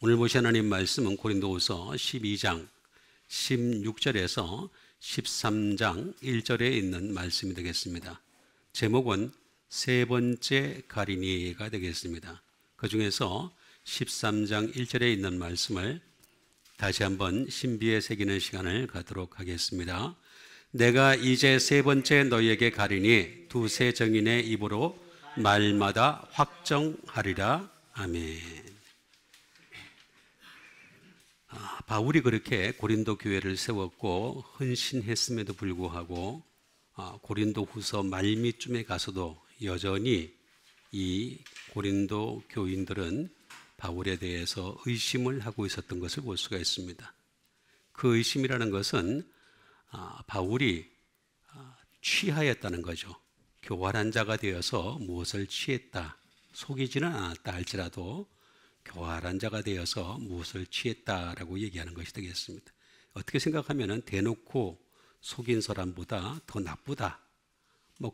오늘 보실 하나님 말씀은 고린도후서 12장 16절에서 13장 1절에 있는 말씀이 되겠습니다. 제목은 세 번째 가리니가 되겠습니다. 그 중에서 13장 1절에 있는 말씀을 다시 한번 신비에 새기는 시간을 갖도록 하겠습니다. 내가 이제 세 번째 너희에게 가리니 두세 정인의 입으로 말마다 확정하리라. 아멘. 바울이 그렇게 고린도 교회를 세웠고 헌신했음에도 불구하고 고린도 후서 말미쯤에 가서도 여전히 이 고린도 교인들은 바울에 대해서 의심을 하고 있었던 것을 볼 수가 있습니다. 그 의심이라는 것은 바울이 취하였다는 거죠. 교활한 자가 되어서 무엇을 취했다, 속이지는 않았다 할지라도 교활한 자가 되어서 무엇을 취했다라고 얘기하는 것이 되겠습니다. 어떻게 생각하면 대놓고 속인 사람보다 더 나쁘다,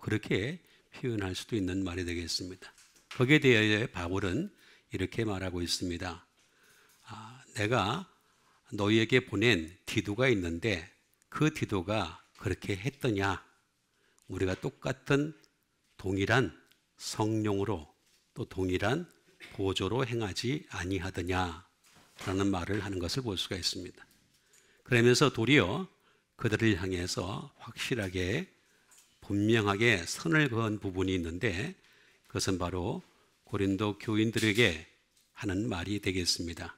그렇게 표현할 수도 있는 말이 되겠습니다. 거기에 대해 바울은 이렇게 말하고 있습니다. 내가 너희에게 보낸 디도가 있는데 그 디도가 그렇게 했더냐? 우리가 똑같은 동일한 성령으로 또 동일한 보조로 행하지 아니하더냐? 라는 말을 하는 것을 볼 수가 있습니다. 그러면서 도리어 그들을 향해서 확실하게 분명하게 선을 그은 부분이 있는데 그것은 바로 고린도 교인들에게 하는 말이 되겠습니다.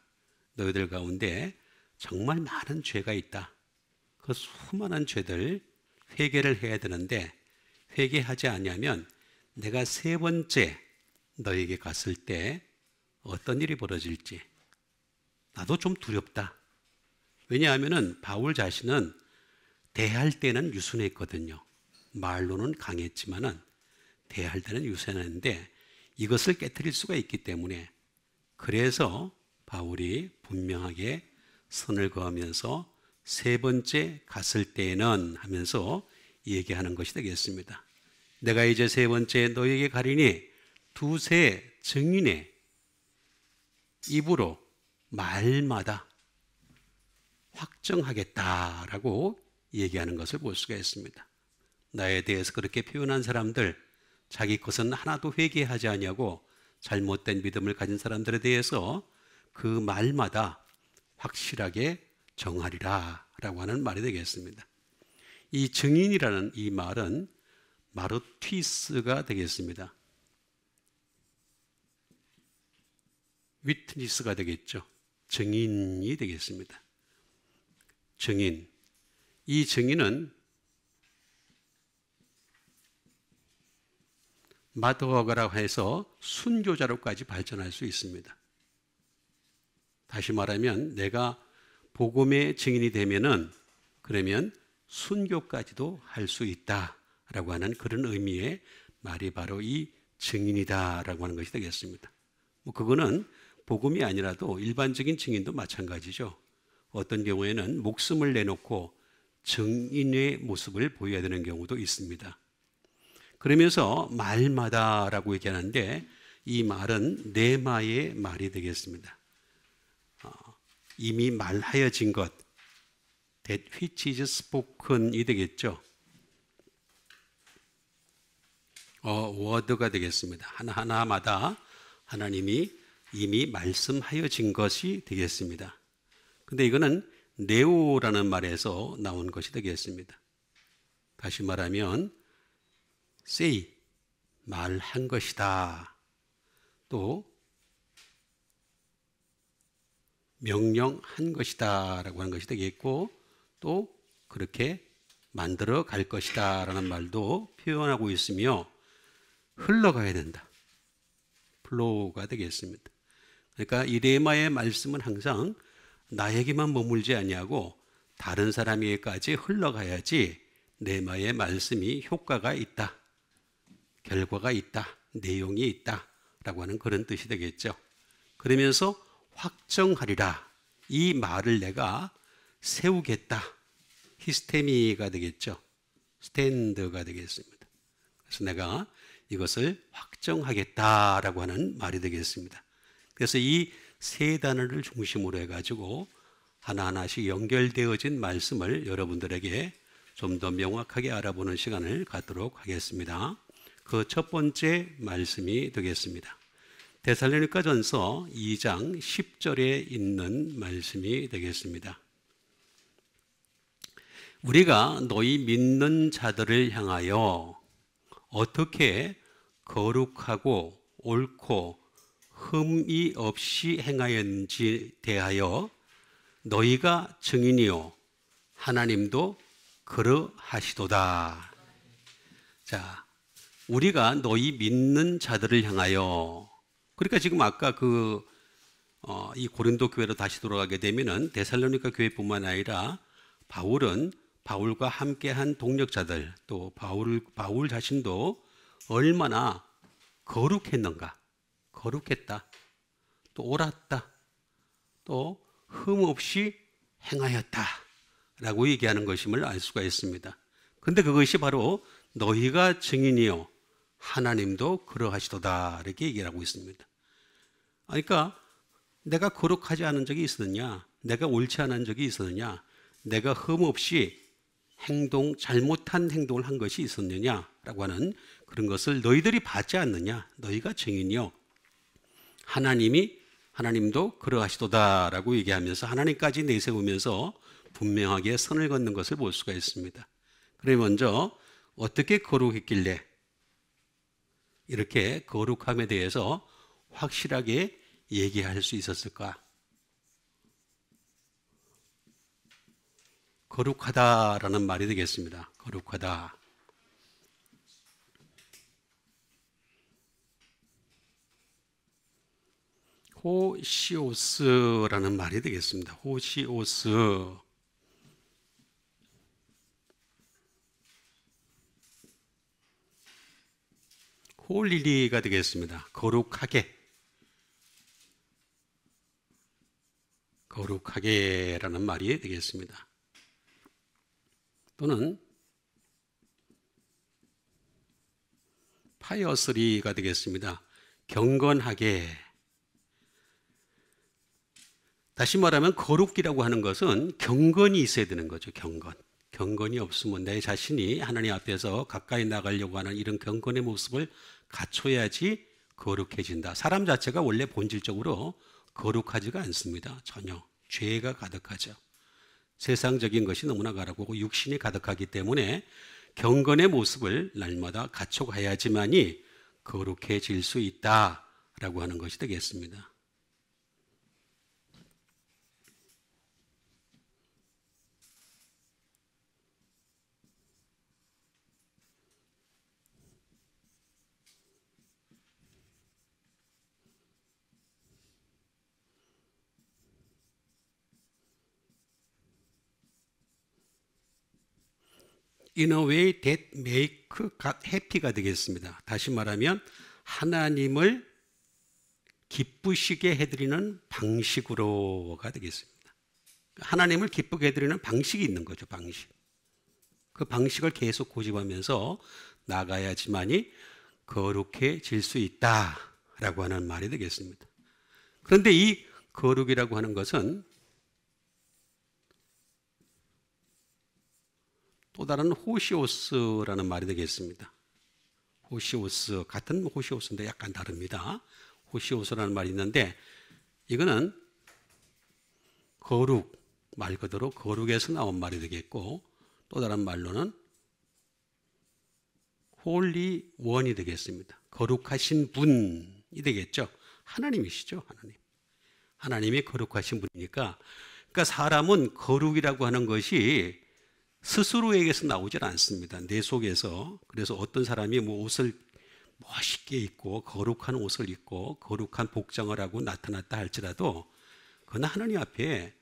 너희들 가운데 정말 많은 죄가 있다. 그 수많은 죄들 회개를 해야 되는데 회개하지 않으면 내가 세 번째 너에게 갔을 때 어떤 일이 벌어질지 나도 좀 두렵다. 왜냐하면 바울 자신은 대할 때는 유순했거든요. 말로는 강했지만은 대할 때는 유순했는데 이것을 깨트릴 수가 있기 때문에 그래서 바울이 분명하게 선을 그으면서 세 번째 갔을 때는 하면서 얘기하는 것이 되겠습니다. 내가 이제 세 번째 너에게 가리니 두세 증인의 입으로 말마다 확정하겠다라고 얘기하는 것을 볼 수가 있습니다. 나에 대해서 그렇게 표현한 사람들, 자기 것은 하나도 회개하지 아니하고 잘못된 믿음을 가진 사람들에 대해서 그 말마다 확실하게 정하리라 라고 하는 말이 되겠습니다. 이 증인이라는 이 말은 마르튀스가 되겠습니다. 위트니스가 되겠죠. 증인이 되겠습니다. 증인. 이 증인은 마더거라고 해서 순교자로까지 발전할 수 있습니다. 다시 말하면 내가 복음의 증인이 되면은 그러면 순교까지도 할 수 있다라고 하는 그런 의미의 말이 바로 이 증인이다라고 하는 것이 되겠습니다. 그거는 복음이 아니라도 일반적인 증인도 마찬가지죠. 어떤 경우에는 목숨을 내놓고 증인의 모습을 보여야 되는 경우도 있습니다. 그러면서 말마다라고 얘기하는데 이 말은 네마의 말이 되겠습니다. 이미 말하여진 것, that which is spoken이 되겠죠. word가 되겠습니다. 하나하나마다 하나님이 이미 말씀하여진 것이 되겠습니다. 근데 이거는 네오라는 말에서 나온 것이 되겠습니다. 다시 말하면 say, 말한 것이다. 또 명령한 것이다 라고 하는 것이 되겠고 또 그렇게 만들어 갈 것이다 라는 말도 표현하고 있으며 흘러가야 된다. 플로우가 되겠습니다. 그러니까 이 레마의 말씀은 항상 나에게만 머물지 아니하고 다른 사람에게까지 흘러가야지 레마의 말씀이 효과가 있다. 결과가 있다. 내용이 있다. 라고 하는 그런 뜻이 되겠죠. 그러면서 확정하리라. 이 말을 내가 세우겠다. 히스테미가 되겠죠. 스탠드가 되겠습니다. 그래서 내가 이것을 확정하겠다라고 하는 말이 되겠습니다. 그래서 이 세 단어를 중심으로 해가지고 하나하나씩 연결되어진 말씀을 여러분들에게 좀 더 명확하게 알아보는 시간을 갖도록 하겠습니다. 그 첫 번째 말씀이 되겠습니다. 데살로니가전서 2장 10절에 있는 말씀이 되겠습니다. 우리가 너희 믿는 자들을 향하여 어떻게 거룩하고 옳고 흠이 없이 행하였는지 대하여 너희가 증인이요 하나님도 그러하시도다. 자, 우리가 너희 믿는 자들을 향하여, 그러니까 지금 아까 이 고린도 교회로 다시 돌아가게 되면은 데살로니가 교회뿐만 아니라 바울은 바울과 함께한 동력자들, 또 바울 자신도 얼마나 거룩했는가, 거룩했다, 또 옳았다, 또 흠없이 행하였다라고 얘기하는 것임을 알 수가 있습니다. 근데 그것이 바로 너희가 증인이요 하나님도 그러하시도다 이렇게 얘기를 하고 있습니다. 그러니까 내가 거룩하지 않은 적이 있었느냐, 내가 옳지 않은 적이 있었느냐, 내가 흠없이 잘못한 행동을 한 것이 있었느냐라고 하는 그런 것을 너희들이 받지 않느냐, 너희가 증인이요 하나님도 그러하시도다라고 얘기하면서 하나님까지 내세우면서 분명하게 선을 긋는 것을 볼 수가 있습니다. 그럼 먼저 어떻게 거룩했길래 이렇게 거룩함에 대해서 확실하게 얘기할 수 있었을까? 거룩하다라는 말이 되겠습니다. 거룩하다. 호시오스라는 말이 되겠습니다. 호시오스. 홀리리가 되겠습니다. 거룩하게. 거룩하게라는 말이 되겠습니다. 또는 파이어스리가 되겠습니다. 경건하게. 다시 말하면 거룩이라고 하는 것은 경건이 있어야 되는 거죠. 경건이 없으면 내 자신이 하나님 앞에서 가까이 나가려고 하는 이런 경건의 모습을 갖춰야지 거룩해진다. 사람 자체가 원래 본질적으로 거룩하지가 않습니다. 전혀. 죄가 가득하죠. 세상적인 것이 너무나 가득하고 육신이 가득하기 때문에 경건의 모습을 날마다 갖춰가야지만이 거룩해질 수 있다라고 하는 것이 되겠습니다. In a way that make God happy가 되겠습니다. 다시 말하면 하나님을 기쁘시게 해드리는 방식으로가 되겠습니다. 하나님을 기쁘게 해드리는 방식이 있는 거죠. 방식. 그 방식을 계속 고집하면서 나가야지만이 거룩해질 수 있다라고 하는 말이 되겠습니다. 그런데 이 거룩이라고 하는 것은 또 다른 호시오스라는 말이 되겠습니다. 호시오스, 같은 호시오스인데 약간 다릅니다. 호시오스라는 말이 있는데 이거는 거룩, 말 그대로 거룩에서 나온 말이 되겠고 또 다른 말로는 홀리 원이 되겠습니다. 거룩하신 분이 되겠죠. 하나님이시죠. 하나님이 거룩하신 분이니까, 그러니까 사람은 거룩이라고 하는 것이 스스로에게서 나오질 않습니다. 내 속에서. 그래서 어떤 사람이 옷을 멋있게 입고 거룩한 옷을 입고 거룩한 복장을 하고 나타났다 할지라도 그건 하나님 앞에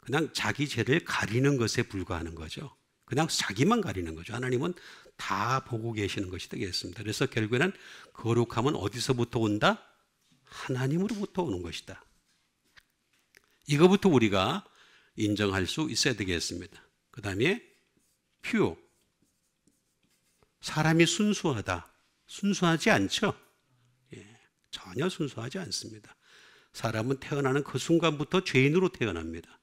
그냥 자기 죄를 가리는 것에 불과하는 거죠. 그냥 자기만 가리는 거죠. 하나님은 다 보고 계시는 것이 되겠습니다. 그래서 결국에는 거룩함은 어디서부터 온다? 하나님으로부터 오는 것이다. 이거부터 우리가 인정할 수 있어야 되겠습니다. 그 다음에 퓨어. 사람이 순수하다. 순수하지 않죠? 전혀 순수하지 않습니다. 사람은 태어나는 그 순간부터 죄인으로 태어납니다.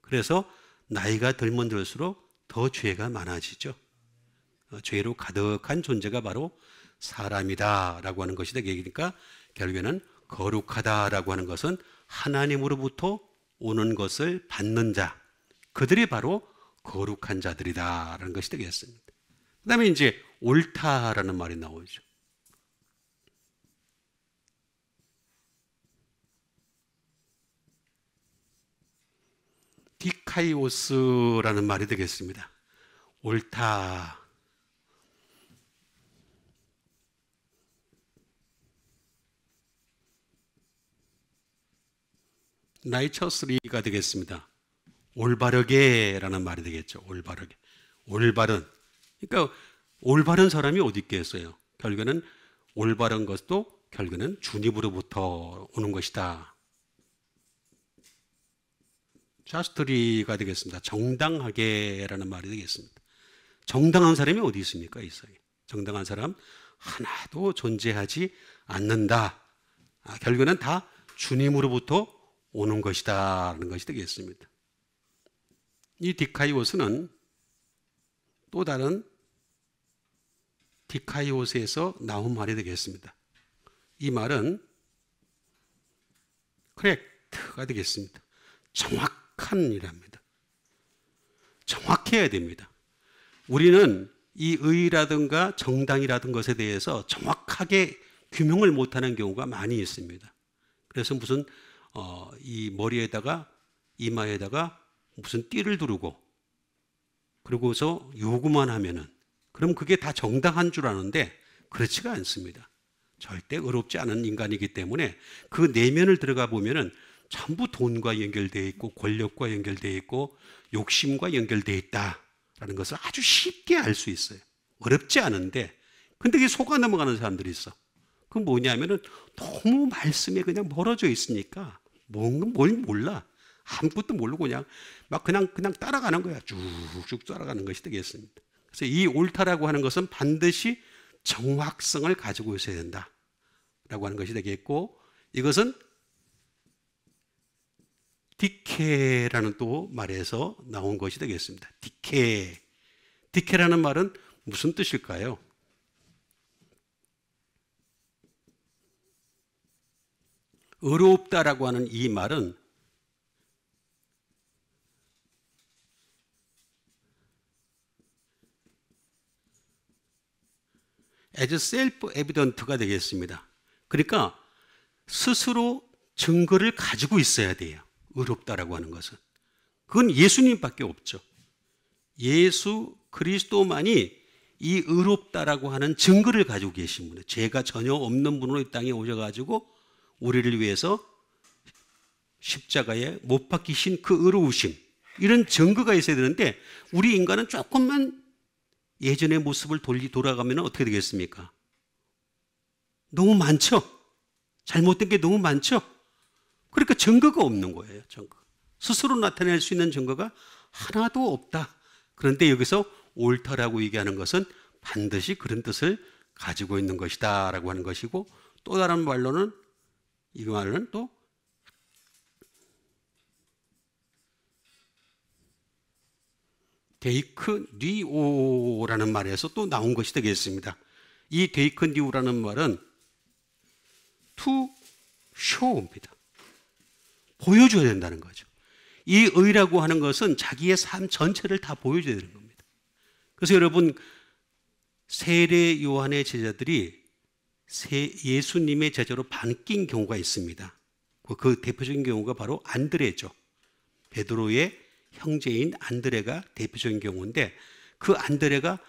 그래서 나이가 들면 들수록 더 죄가 많아지죠. 죄로 가득한 존재가 바로 사람이다라고 하는 것이 되니까 결국에는 거룩하다라고 하는 것은 하나님으로부터 오는 것을 받는 자, 그들이 바로 거룩한 자들이다라는 것이 되겠습니다. 그 다음에 이제 옳다라는 말이 나오죠. 디카이오스라는 말이 되겠습니다. 옳다. 라이처스리가 되겠습니다. 올바르게라는 말이 되겠죠. 올바르게. 올바른. 그러니까 올바른 사람이 어디 있겠어요? 결국에는 올바른 것도 결국에는 주님으로부터 오는 것이다. 자스트리가 되겠습니다. 정당하게라는 말이 되겠습니다. 정당한 사람이 어디 있습니까? 이 세상에. 정당한 사람 하나도 존재하지 않는다. 결국에는 다 주님으로부터 오는 것이다 라는 것이 되겠습니다. 이 디카이오스는 또 다른 디카이오스에서 나온 말이 되겠습니다. 이 말은 correct가 되겠습니다. 정확한 이랍니다. 정확해야 됩니다. 우리는 이 의라든가 정당이라든 것에 대해서 정확하게 규명을 못하는 경우가 많이 있습니다. 그래서 무슨 이 머리에다가 이마에다가 무슨 띠를 두르고 그러고서 요구만 하면은 그럼 그게 다 정당한 줄 아는데 그렇지가 않습니다. 절대 의롭지 않은 인간이기 때문에 그 내면을 들어가 보면은 전부 돈과 연결되어 있고 권력과 연결되어 있고 욕심과 연결되어 있다라는 것을 아주 쉽게 알 수 있어요. 어렵지 않은데 근데 이게 속아 넘어가는 사람들이 있어. 그 뭐냐면은 너무 말씀에 그냥 멀어져 있으니까 뭘 몰라. 아무것도 모르고 그냥 따라가는 거야. 쭉쭉 따라가는 것이 되겠습니다. 그래서 이 옳다라고 하는 것은 반드시 정확성을 가지고 있어야 된다라고 하는 것이 되겠고 이것은 디케라는 또 말에서 나온 것이 되겠습니다. 디케라는 말은 무슨 뜻일까요? 의롭다라고 하는 이 말은 as self-evident가 되겠습니다. 그러니까 스스로 증거를 가지고 있어야 돼요. 의롭다라고 하는 것은. 그건 예수님밖에 없죠. 예수 그리스도만이 이 의롭다라고 하는 증거를 가지고 계신 분이에요. 죄가 전혀 없는 분으로 이 땅에 오셔가지고 우리를 위해서 십자가에 못 박히신 그 의로우심, 이런 증거가 있어야 되는데 우리 인간은 조금만 예전의 모습을 돌아가면 어떻게 되겠습니까? 너무 많죠? 잘못된 게 너무 많죠? 그러니까 증거가 없는 거예요. 증거. 스스로 나타낼 수 있는 증거가 하나도 없다. 그런데 여기서 옳다라고 얘기하는 것은 반드시 그런 뜻을 가지고 있는 것이다 라고 하는 것이고 또 다른 말로는 이 말은 또 데이크니오라는 말에서 또 나온 것이 되겠습니다. 이 데이크니오라는 말은 to show입니다. 보여줘야 된다는 거죠. 이 의라고 하는 것은 자기의 삶 전체를 다 보여줘야 되는 겁니다. 그래서 여러분 세례 요한의 제자들이 예수님의 제자로 바뀐 경우가 있습니다. 그 대표적인 경우가 바로 안드레죠. 베드로의 형제인 안드레가 대표적인 경우인데 그 안드레가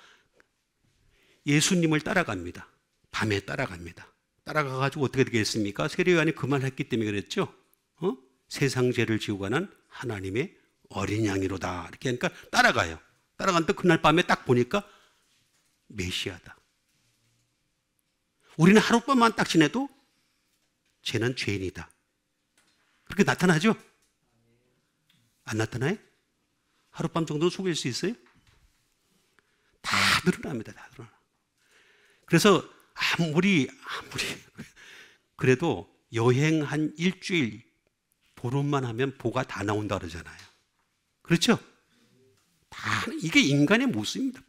예수님을 따라갑니다. 밤에 따라갑니다. 따라가가지고 어떻게 되겠습니까? 세례 요한이 그 말을 했기 때문에 그랬죠. 세상 죄를 지고 가는 하나님의 어린 양이로다. 이렇게 하니까 따라가요. 따라갔는데 그날 밤에 딱 보니까 메시아다. 우리는 하룻밤만 딱 지내도 쟤는 죄인이다. 그렇게 나타나죠? 안 나타나요? 하룻밤 정도는 속일 수 있어요? 다 드러납니다. 다 드러나. 그래서 아무리 그래도 여행 한 일주일 보름만 하면 보가 다 나온다 그러잖아요. 그렇죠? 다 이게 인간의 모습입니다.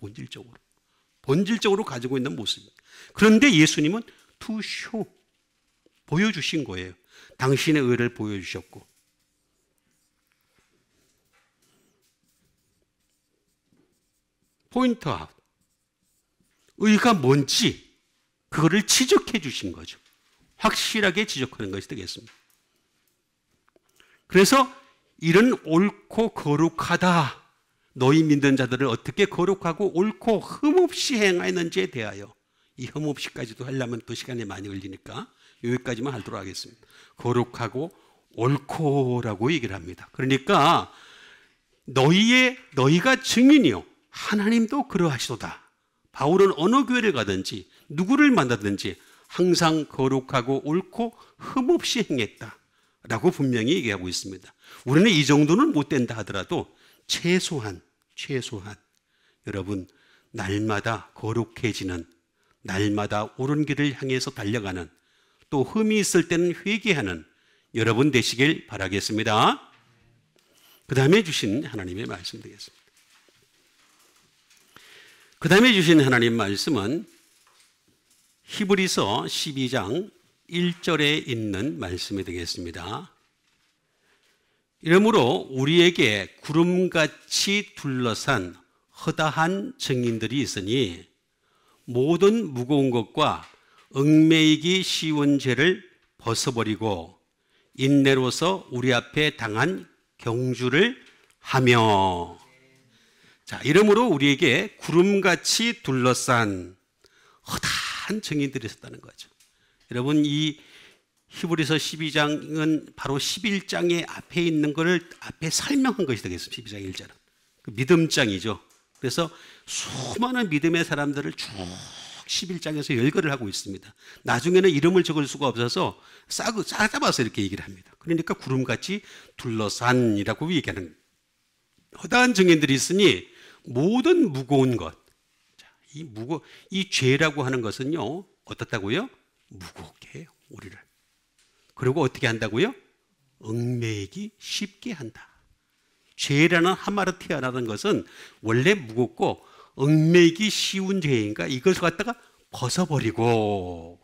본질적으로 가지고 있는 모습입니다. 그런데 예수님은 to show, 보여주신 거예요. 당신의 의를 보여주셨고, 포인트 아웃, 의가 뭔지 그거를 지적해 주신 거죠. 확실하게 지적하는 것이 되겠습니다. 그래서 이런 옳고 거룩하다, 너희 믿는 자들을 어떻게 거룩하고 옳고 흠없이 행하였는지에 대하여, 이 흠없이까지도 하려면 또 시간이 많이 걸리니까 여기까지만 하도록 하겠습니다. 거룩하고 옳고라고 얘기를 합니다. 그러니까 너희가 증인이요 하나님도 그러하시도다. 바울은 어느 교회를 가든지 누구를 만나든지 항상 거룩하고 옳고 흠없이 행했다라고 분명히 얘기하고 있습니다. 우리는 이 정도는 못 된다 하더라도 최소한 여러분, 날마다 거룩해지는, 날마다 옳은 길을 향해서 달려가는, 또 흠이 있을 때는 회개하는 여러분 되시길 바라겠습니다. 그 다음에 주신 하나님의 말씀 되겠습니다. 그 다음에 주신 하나님 말씀은 히브리서 12장 1절에 있는 말씀이 되겠습니다. 이러므로 우리에게 구름같이 둘러싼 허다한 증인들이 있으니 모든 무거운 것과 얽매이기 쉬운 죄를 벗어버리고 인내로서 우리 앞에 당한 경주를 하며, 자, 이러므로 우리에게 구름같이 둘러싼 허다한 증인들이 있었다는 거죠. 여러분, 이 히브리서 12장은 바로 11장의 앞에 있는 것을 앞에 설명한 것이 되겠습니다. 12장 1절은 그 믿음장이죠. 그래서 수많은 믿음의 사람들을 쭉 11장에서 열거를 하고 있습니다. 나중에는 이름을 적을 수가 없어서 싸잡아서 이렇게 얘기를 합니다. 그러니까 구름같이 둘러싼이라고 얘기하는, 허다한 증인들이 있으니 모든 무거운 것, 이 죄라고 하는 것은요 어떻다고요? 무겁게 해요, 우리를. 그리고 어떻게 한다고요? 얽매이기 쉽게 한다. 죄라는 하마르티아라는 것은 원래 무겁고 얽매이기 쉬운 죄인가, 이것을 갖다가 벗어버리고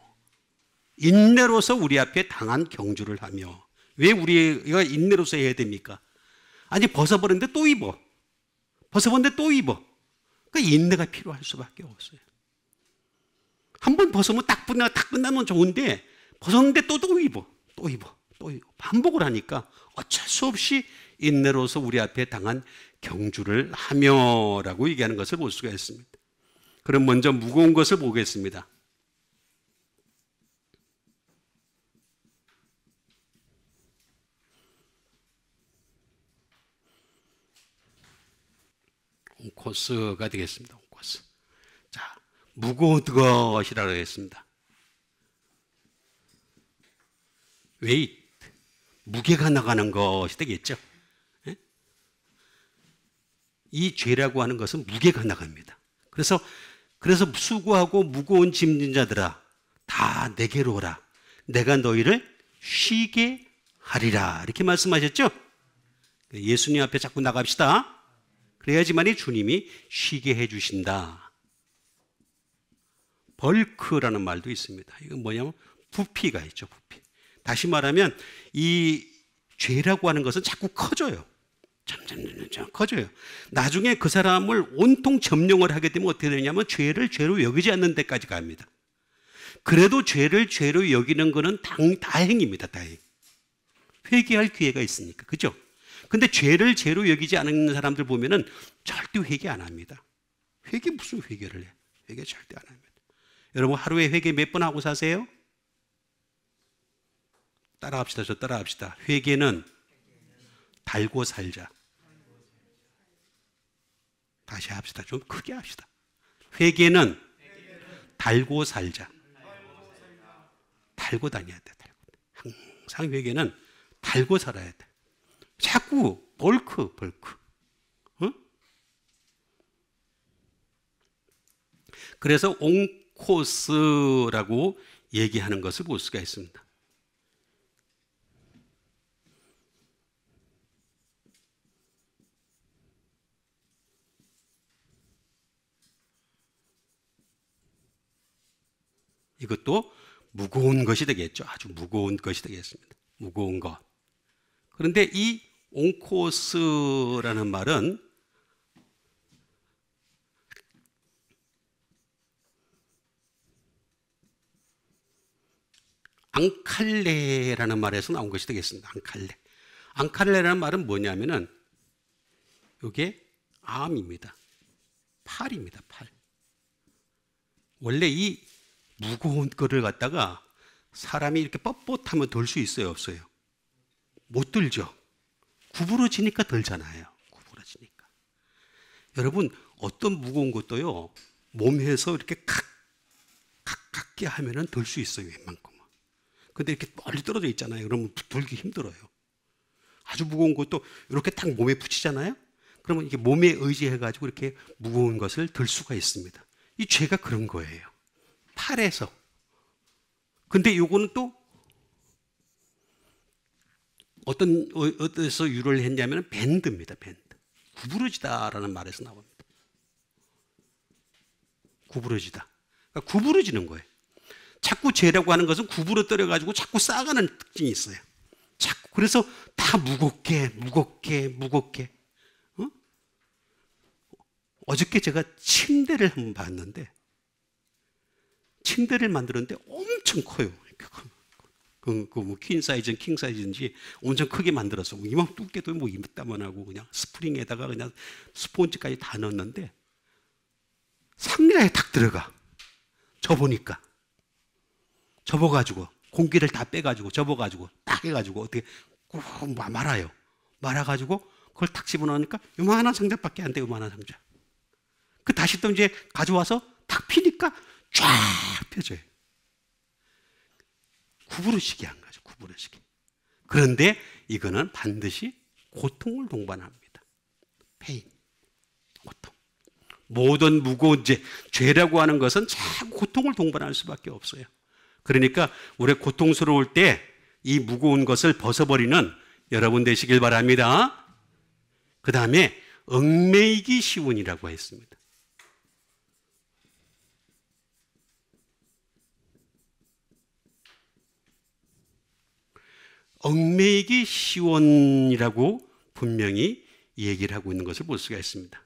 인내로서 우리 앞에 당한 경주를 하며. 왜 우리가 인내로서 해야 됩니까? 아니, 벗어버렸는데 또 입어. 벗어버렸는데 또 입어. 그러니까 인내가 필요할 수밖에 없어요. 한 번 벗으면 딱 끝나면 좋은데 벗었는데 또 입어. 또 입어. 반복을 하니까 어쩔 수 없이 인내로서 우리 앞에 당한 경주를 하며라고 얘기하는 것을 볼 수가 있습니다. 그럼 먼저 무거운 것을 보겠습니다. 온코스가 되겠습니다. 온코스. 자, 무거운 것이라고 하겠습니다. 웨이트, 무게가 나가는 것이 되겠죠. 이 죄라고 하는 것은 무게가 나갑니다. 그래서 수고하고 무거운 짐진 자들아, 다 내게로 오라. 내가 너희를 쉬게 하리라. 이렇게 말씀하셨죠? 예수님 앞에 자꾸 나갑시다. 그래야지만이 주님이 쉬게 해주신다. 벌크라는 말도 있습니다. 이건 뭐냐면 부피가 있죠, 부피. 다시 말하면 이 죄라고 하는 것은 자꾸 커져요. 점점 커져요. 나중에 그 사람을 온통 점령을 하게 되면 어떻게 되냐면 죄를 죄로 여기지 않는 데까지 갑니다. 그래도 죄를 죄로 여기는 것은 다행입니다. 다행. 회개할 기회가 있으니까. 그죠? 근데 죄를 죄로 여기지 않는 사람들 보면은 절대 회개 안 합니다. 회개 무슨 회개를 해? 회개 절대 안 합니다. 여러분, 하루에 회개 몇 번 하고 사세요? 따라합시다. 저 따라합시다. 회개는 달고 살자. 다시 합시다. 좀 크게 합시다. 회개는 달고 살자. 달고 다녀야 돼. 항상 회개는 달고 살아야 돼. 자꾸 벌크. 어? 그래서 온코스라고 얘기하는 것을 볼 수가 있습니다. 이것도 무거운 것이 되겠죠. 아주 무거운 것이 되겠습니다. 무거운 것. 그런데 이 온코스라는 말은 앙칼레라는 말에서 나온 것이 되겠습니다. 앙칼레. 앙칼레라는 말은 뭐냐면은 이게 암입니다. 팔입니다. 팔. 원래 이 무거운 거를 갖다가 사람이 이렇게 뻣뻣하면 들 수 있어요, 없어요? 못 들죠. 구부러지니까 들잖아요. 구부러지니까. 여러분, 어떤 무거운 것도요, 몸에서 이렇게 가깝게 하면은 들 수 있어요, 웬만큼은. 근데 이렇게 멀리 떨어져 있잖아요. 그러면 들기 힘들어요. 아주 무거운 것도 이렇게 딱 몸에 붙이잖아요. 그러면 이게 몸에 의지해가지고 이렇게 무거운 것을 들 수가 있습니다. 이 죄가 그런 거예요. 팔에서. 근데 요거는 또 어디서 유래를 했냐면 밴드입니다. 밴드. 구부러지다라는 말에서 나옵니다. 구부러지다. 그러니까 구부러지는 거예요. 자꾸 죄라고 하는 것은 구부러뜨려가지고 자꾸 쌓아가는 특징이 있어요. 자꾸 그래서 다 무겁게. 어? 어저께 제가 침대를 한번 봤는데 침대를 만들었는데 엄청 커요. 뭐 퀸 사이즈는 킹 사이즈인지 엄청 크게 만들었어. 이만 두께도 뭐 이따만하고 그냥 스프링에다가 그냥 스폰지까지 다 넣었는데 3미터에 탁 들어가. 접으니까. 접어가지고 공기를 다 빼가지고 접어가지고 딱 해가지고 어떻게 꾹 말아요. 말아가지고 그걸 탁 집어넣으니까 요만한 상자밖에 안 돼. 요만한 상자. 그 다시 또 이제 가져와서 탁 피니까 쫙 펴져요. 구부러지게 한 거죠. 구부러지게. 그런데 이거는 반드시 고통을 동반합니다. 페인, 고통. 모든 무거운 죄라고 하는 것은 자꾸 고통을 동반할 수밖에 없어요. 그러니까 우리 고통스러울 때 이 무거운 것을 벗어버리는 여러분 되시길 바랍니다. 그 다음에 얽매이기 쉬운이라고 했습니다. 얽매이기 쉬운이라고 분명히 얘기를 하고 있는 것을 볼 수가 있습니다.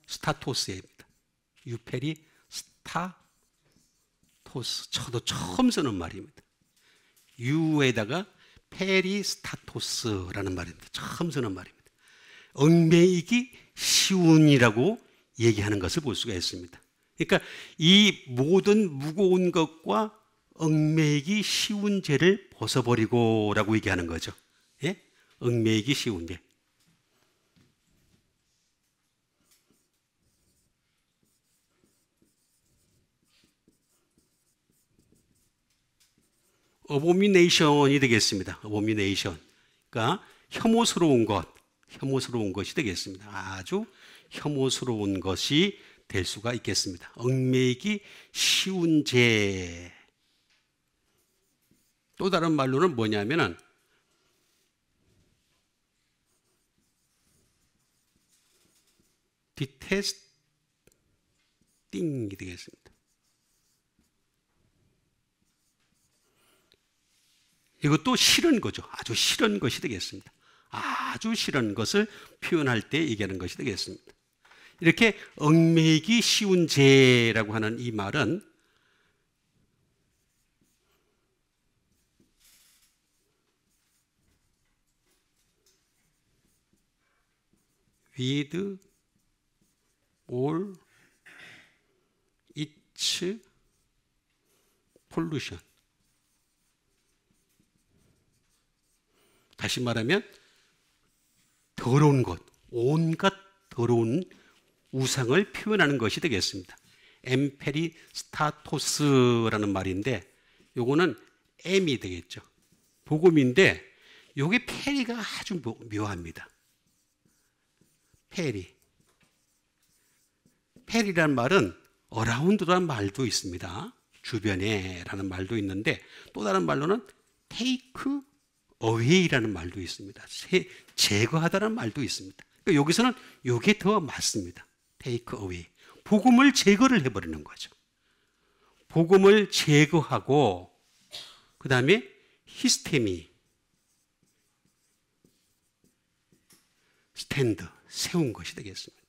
페리스타토스입니다. 페리스타토스. 저도 처음 쓰는 말입니다. 유에다가 페리스타토스라는 말입니다. 처음 쓰는 말입니다. 얽매이기 쉬운이라고 얘기하는 것을 볼 수가 있습니다. 그러니까 이 모든 무거운 것과 얽매이기 쉬운 죄를 벗어버리고라고 얘기하는 거죠. 예? 얽매이기 쉬운 죄. 어보미네이션이 되겠습니다. 어보미네이션. 그러니까 혐오스러운 것이 되겠습니다. 아주 혐오스러운 것이 될 수가 있겠습니다. 얽매이기 쉬운 죄. 또 다른 말로는 뭐냐면은 디테스팅이 되겠습니다. 이것도 싫은 거죠. 아주 싫은 것이 되겠습니다. 아주 싫은 것을 표현할 때 얘기하는 것이 되겠습니다. 이렇게 얽매이기 쉬운 죄라고 하는 이 말은 with all its pollution. 다시 말하면 더러운 것, 온갖 더러운 우상을 표현하는 것이 되겠습니다. 엠페리스타토스라는 말인데 요거는 M이 되겠죠. 복음인데 요게 페리가 아주 묘합니다. 페리라는 말은 어라운드라는 말도 있습니다. 주변에라는 말도 있는데 또 다른 말로는 take away라는 말도 있습니다. 제거하다는 말도 있습니다. 그러니까 여기서는 이게 더 맞습니다. take away. 복음을 제거를 해버리는 거죠. 복음을 제거하고 그 다음에 히스테미, 스탠드, 세운 것이 되겠습니다.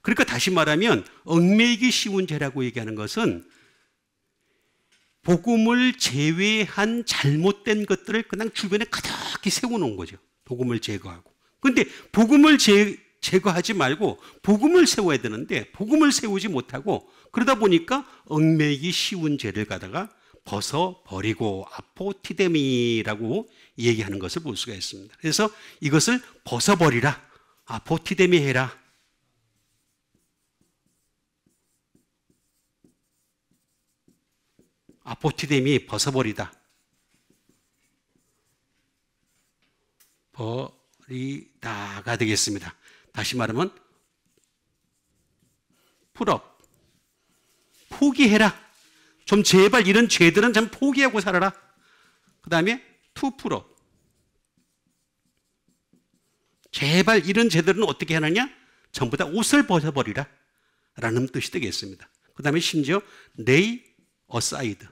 그러니까 다시 말하면 얽매이기 쉬운 죄라고 얘기하는 것은 복음을 제외한 잘못된 것들을 그냥 주변에 가득히 세워놓은 거죠. 복음을 제거하고. 그런데 복음을 제거하지 말고 복음을 세워야 되는데 복음을 세우지 못하고 그러다 보니까 얽매이기 쉬운 죄를 갖다가 벗어버리고 아포티데미라고 얘기하는 것을 볼 수가 있습니다. 그래서 이것을 벗어버리라. 아포티데미 해라. 아포티데미 벗어버리다. 버리다가 되겠습니다. 다시 말하면 풀업. 포기해라. 좀 제발 이런 죄들은 좀 포기하고 살아라. 그 다음에 투 풀업. 제발 이런 죄들은 어떻게 하느냐? 전부 다 옷을 벗어버리라 라는 뜻이 되겠습니다. 그 다음에 심지어 lay aside.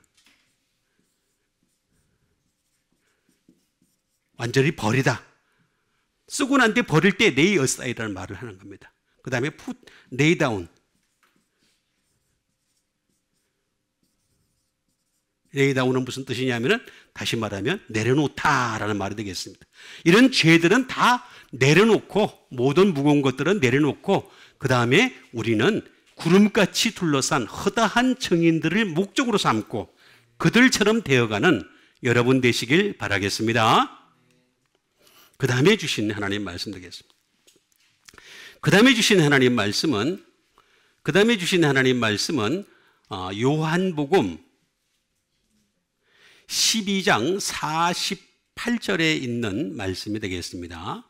완전히 버리다. 쓰고 난 뒤에 버릴 때 lay aside라는 말을 하는 겁니다. 그 다음에 put, lay down. lay down은 무슨 뜻이냐면은 다시 말하면 내려놓다라는 말이 되겠습니다. 이런 죄들은 다 내려놓고 모든 무거운 것들은 내려놓고 그 다음에 우리는 구름같이 둘러싼 허다한 증인들을 목적으로 삼고 그들처럼 되어가는 여러분 되시길 바라겠습니다. 그 다음에 주신 하나님 말씀 되겠습니다. 그 다음에 주신 하나님 말씀은 요한복음 12장 48절에 있는 말씀이 되겠습니다.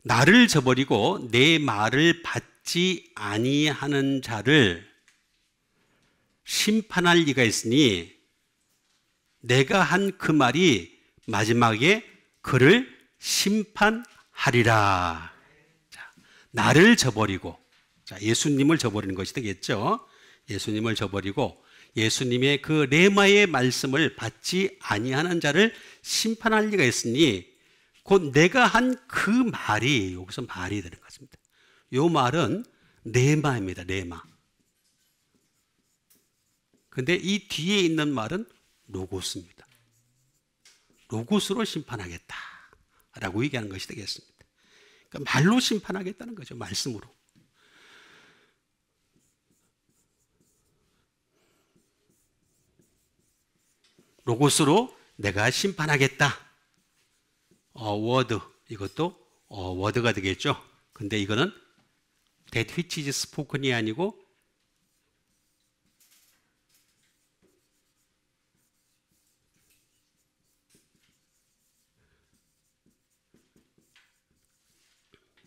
나를 저버리고 내 말을 받지 아니하는 자를 심판할 리가 있으니 내가 한 그 말이 마지막에 그를 심판하리라. 자, 나를 저버리고, 자, 예수님을 저버리는 것이 되겠죠. 예수님을 저버리고 예수님의 그 레마의 말씀을 받지 아니하는 자를 심판할 리가 있으니 곧 내가 한 그 말이, 여기서 말이 되는 것입니다. 이 말은 레마입니다. 레마. 근데 이 뒤에 있는 말은 로고스입니다. 로고스로 심판하겠다 라고 얘기하는 것이 되겠습니다. 그러니까 말로 심판하겠다는 거죠. 말씀으로. 로고스로 내가 심판하겠다. 워드, 이것도 워드가 되겠죠. 근데 이거는 that which is spoken이 아니고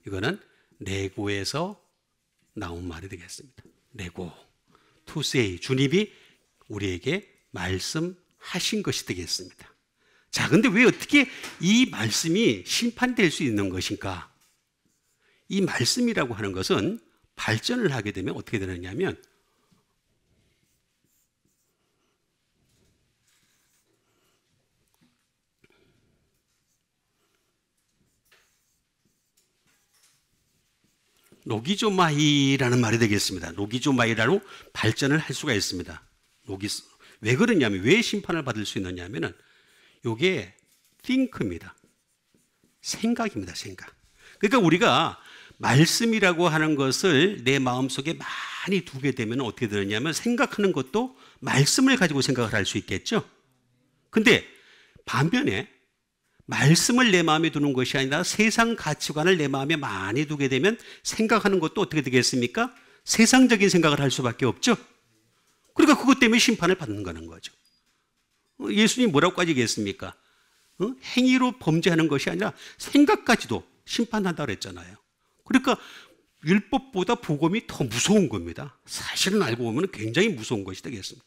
이거는 레고에서 나온 말이 되겠습니다. 레고, to say, 주님이 우리에게 말씀하신 것이 되겠습니다. 자, 근데 왜 어떻게 이 말씀이 심판될 수 있는 것인가? 이 말씀이라고 하는 것은 발전을 하게 되면 어떻게 되느냐면 로기조마이라는 말이 되겠습니다. 로기조마이라로 발전을 할 수가 있습니다. 왜 그러냐면, 왜 심판을 받을 수 있느냐면은, 요게 think입니다. 생각입니다, 생각. 그러니까 우리가 말씀이라고 하는 것을 내 마음속에 많이 두게 되면 어떻게 되느냐면, 생각하는 것도 말씀을 가지고 생각을 할 수 있겠죠? 근데 반면에 말씀을 내 마음에 두는 것이 아니라 세상 가치관을 내 마음에 많이 두게 되면 생각하는 것도 어떻게 되겠습니까? 세상적인 생각을 할 수밖에 없죠. 그러니까 그것 때문에 심판을 받는 거죠. 예수님이 뭐라고까지 얘기했습니까? 행위로 범죄하는 것이 아니라 생각까지도 심판한다고 그랬잖아요. 그러니까 율법보다 복음이 더 무서운 겁니다. 사실은 알고 보면 굉장히 무서운 것이 되겠습니다.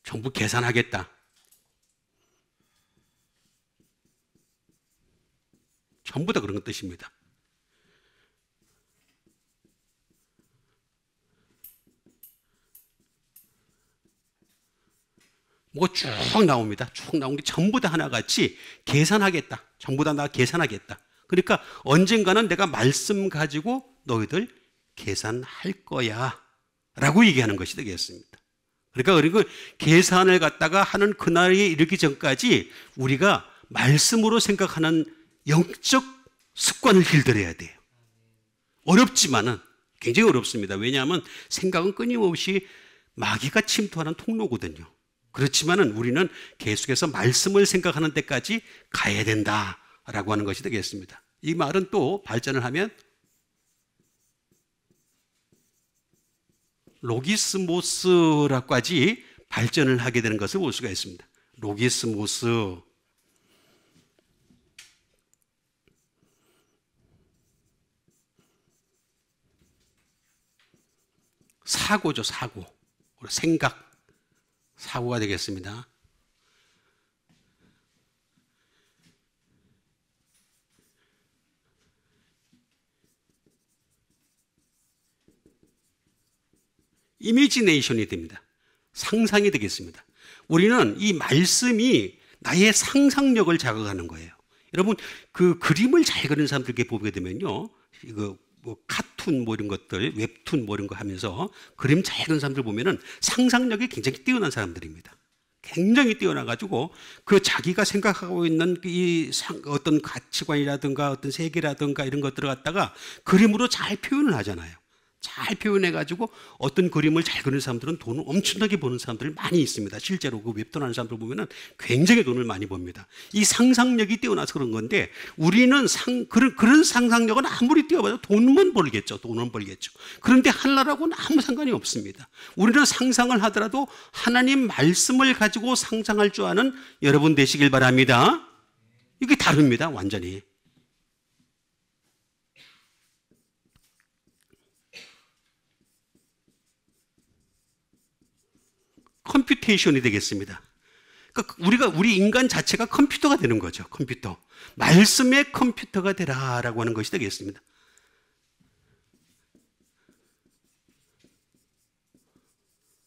전부 계산하겠다. 전부 다 그런 뜻입니다. 뭐가 쭉 나옵니다. 쭉 나온 게 전부 다 하나같이 계산하겠다. 전부 다 나 계산하겠다. 그러니까 언젠가는 내가 말씀 가지고 너희들 계산할 거야 라고 얘기하는 것이 되겠습니다. 그러니까 계산을 갖다가 하는 그날에 이르기 전까지 우리가 말씀으로 생각하는 영적 습관을 길들여야 돼요. 어렵지만은 굉장히 어렵습니다. 왜냐하면 생각은 끊임없이 마귀가 침투하는 통로거든요. 그렇지만은 우리는 계속해서 말씀을 생각하는 데까지 가야 된다라고 하는 것이 되겠습니다. 이 말은 또 발전을 하면 로기스모스라고까지 발전을 하게 되는 것을 볼 수가 있습니다. 로기스모스. 사고죠, 사고. 생각. 사고가 되겠습니다. 이미지네이션이 됩니다. 상상이 되겠습니다. 우리는 이 말씀이 나의 상상력을 자극하는 거예요. 여러분, 그 그림을 잘 그리는 사람들께 보게 되면요, 이거 뭐 카툰 뭐 이런 것들, 웹툰 뭐 이런 거 하면서 그림 잘 그리는 사람들 보면은 상상력이 굉장히 뛰어난 사람들입니다. 굉장히 뛰어나가지고 그 자기가 생각하고 있는 이 어떤 가치관이라든가 어떤 세계라든가 이런 것들을 갖다가 그림으로 잘 표현을 하잖아요. 잘 표현해가지고 어떤 그림을 잘 그리는 사람들은 돈을 엄청나게 버는 사람들이 많이 있습니다. 실제로 그 웹툰 하는 사람들 보면은 굉장히 돈을 많이 법니다. 이 상상력이 뛰어나서 그런 건데 우리는 그런 상상력은 아무리 뛰어봐도 돈은 벌겠죠. 돈은 벌겠죠. 그런데 하늘나라하고는 아무 상관이 없습니다. 우리는 상상을 하더라도 하나님 말씀을 가지고 상상할 줄 아는 여러분 되시길 바랍니다. 이게 다릅니다. 완전히. 컴퓨테이션이 되겠습니다. 그러니까 우리 인간 자체가 컴퓨터가 되는 거죠. 컴퓨터. 말씀의 컴퓨터가 되라라고 하는 것이 되겠습니다.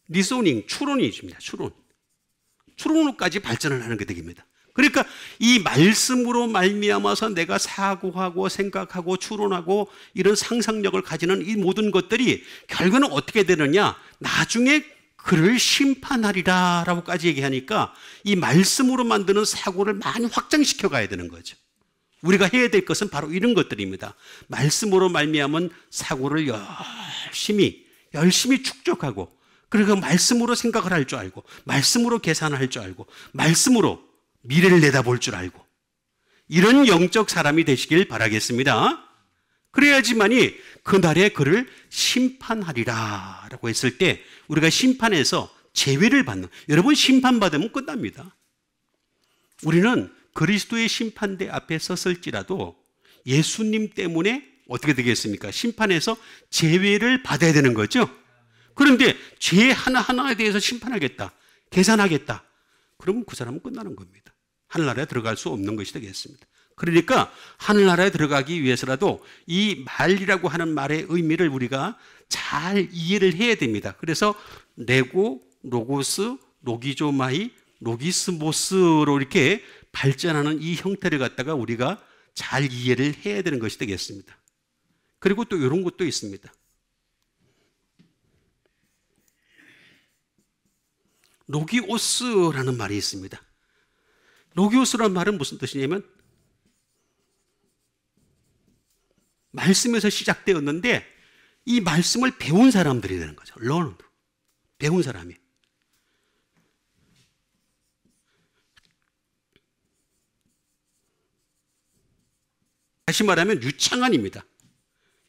리소닝, 추론이 있습니다. 추론으로까지 발전을 하는 게 되겠습니다. 그러니까 이 말씀으로 말미암아서 내가 사고하고 생각하고 추론하고 이런 상상력을 가지는 이 모든 것들이 결과는 어떻게 되느냐? 나중에 그를 심판하리라 라고까지 얘기하니까 이 말씀으로 만드는 사고를 많이 확장시켜 가야 되는 거죠. 우리가 해야 될 것은 바로 이런 것들입니다. 말씀으로 말미암은 사고를 열심히 축적하고 그리고 말씀으로 생각을 할 줄 알고 말씀으로 계산을 할 줄 알고 말씀으로 미래를 내다볼 줄 알고 이런 영적 사람이 되시길 바라겠습니다. 그래야지만이 그날에 그를 심판하리라 라고 했을 때 우리가 심판에서 제외를 받는, 여러분 심판받으면 끝납니다. 우리는 그리스도의 심판대 앞에 섰을지라도 예수님 때문에 어떻게 되겠습니까? 심판에서 제외를 받아야 되는 거죠. 그런데 죄 하나하나에 대해서 심판하겠다, 계산하겠다, 그러면 그 사람은 끝나는 겁니다. 하늘나라에 들어갈 수 없는 것이 되겠습니다. 그러니까 하늘나라에 들어가기 위해서라도 이 말이라고 하는 말의 의미를 우리가 잘 이해를 해야 됩니다. 그래서 네고, 로고스, 로기조마이, 로기스모스로 이렇게 발전하는 이 형태를 갖다가 우리가 잘 이해를 해야 되는 것이 되겠습니다. 그리고 또 이런 것도 있습니다. 로기오스라는 말이 있습니다. 로기오스라는 말은 무슨 뜻이냐면 말씀에서 시작되었는데 이 말씀을 배운 사람들이 되는 거죠. learn. 배운 사람이. 다시 말하면 유창한입니다.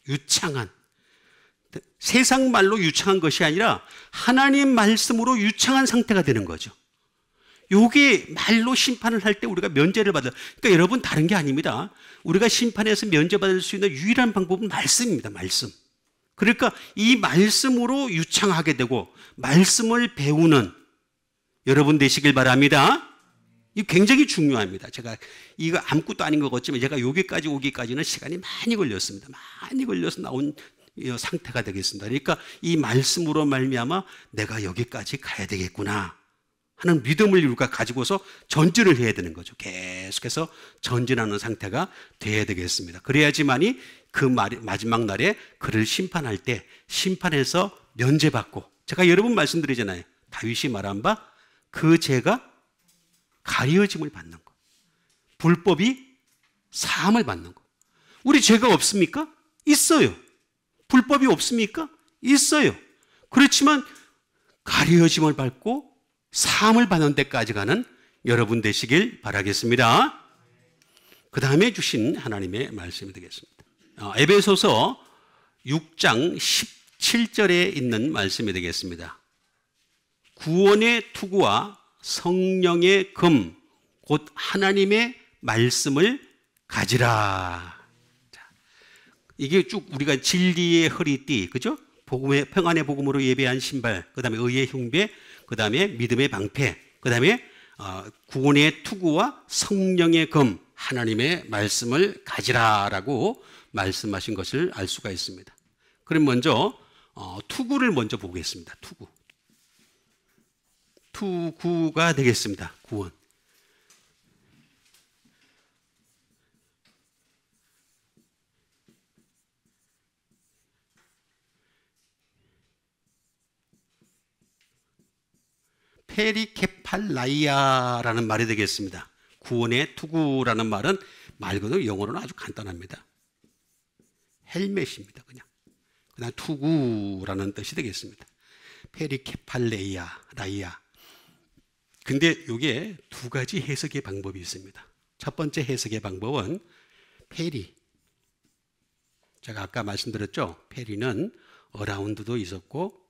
유창한. 세상 말로 유창한 것이 아니라 하나님 말씀으로 유창한 상태가 되는 거죠. 요게 말로 심판을 할 때 우리가 면제를 받아요. 그러니까 여러분 다른 게 아닙니다. 우리가 심판에서 면제받을 수 있는 유일한 방법은 말씀입니다. 말씀. 그러니까 이 말씀으로 유창하게 되고 말씀을 배우는 여러분 되시길 바랍니다. 이 굉장히 중요합니다. 제가 이거 아무것도 아닌 것 같지만 제가 여기까지 오기까지는 시간이 많이 걸렸습니다. 많이 걸려서 나온 상태가 되겠습니다. 그러니까 이 말씀으로 말미암아 내가 여기까지 가야 되겠구나 하는 믿음을 우리가 가지고서 전진을 해야 되는 거죠. 계속해서 전진하는 상태가 돼야 되겠습니다. 그래야지만이 그 마지막 날에 그를 심판할 때 심판에서 면제받고, 제가 여러 번 말씀드리잖아요. 다윗이 말한 바 그 죄가 가려짐을 받는 것, 불법이 사함을 받는 것. 우리 죄가 없습니까? 있어요. 불법이 없습니까? 있어요. 그렇지만 가려짐을 받고 사함을 받는 데까지 가는 여러분 되시길 바라겠습니다. 그 다음에 주신 하나님의 말씀이 되겠습니다. 에베소서 6장 17절에 있는 말씀이 되겠습니다. 구원의 투구와 성령의 금, 곧 하나님의 말씀을 가지라. 자, 이게 쭉 우리가 진리의 허리띠, 그죠? 복음의, 평안의 복음으로 예배한 신발, 그 다음에 의의 흉배, 그 다음에 믿음의 방패, 그 다음에 구원의 투구와 성령의 금, 하나님의 말씀을 가지라라고 말씀하신 것을 알 수가 있습니다. 그럼 먼저 투구를 먼저 보겠습니다. 투구가 되겠습니다. 구원. 페리케팔라이아라는 말이 되겠습니다. 구원의 투구라는 말은 말 그대로 영어로는 아주 간단합니다. 헬멧입니다. 그냥 투구라는 뜻이 되겠습니다. 페리케팔레이아. 근데 이게 두 가지 해석의 방법이 있습니다. 첫 번째 해석의 방법은 페리. 제가 아까 말씀드렸죠. 페리는 어라운드도 있었고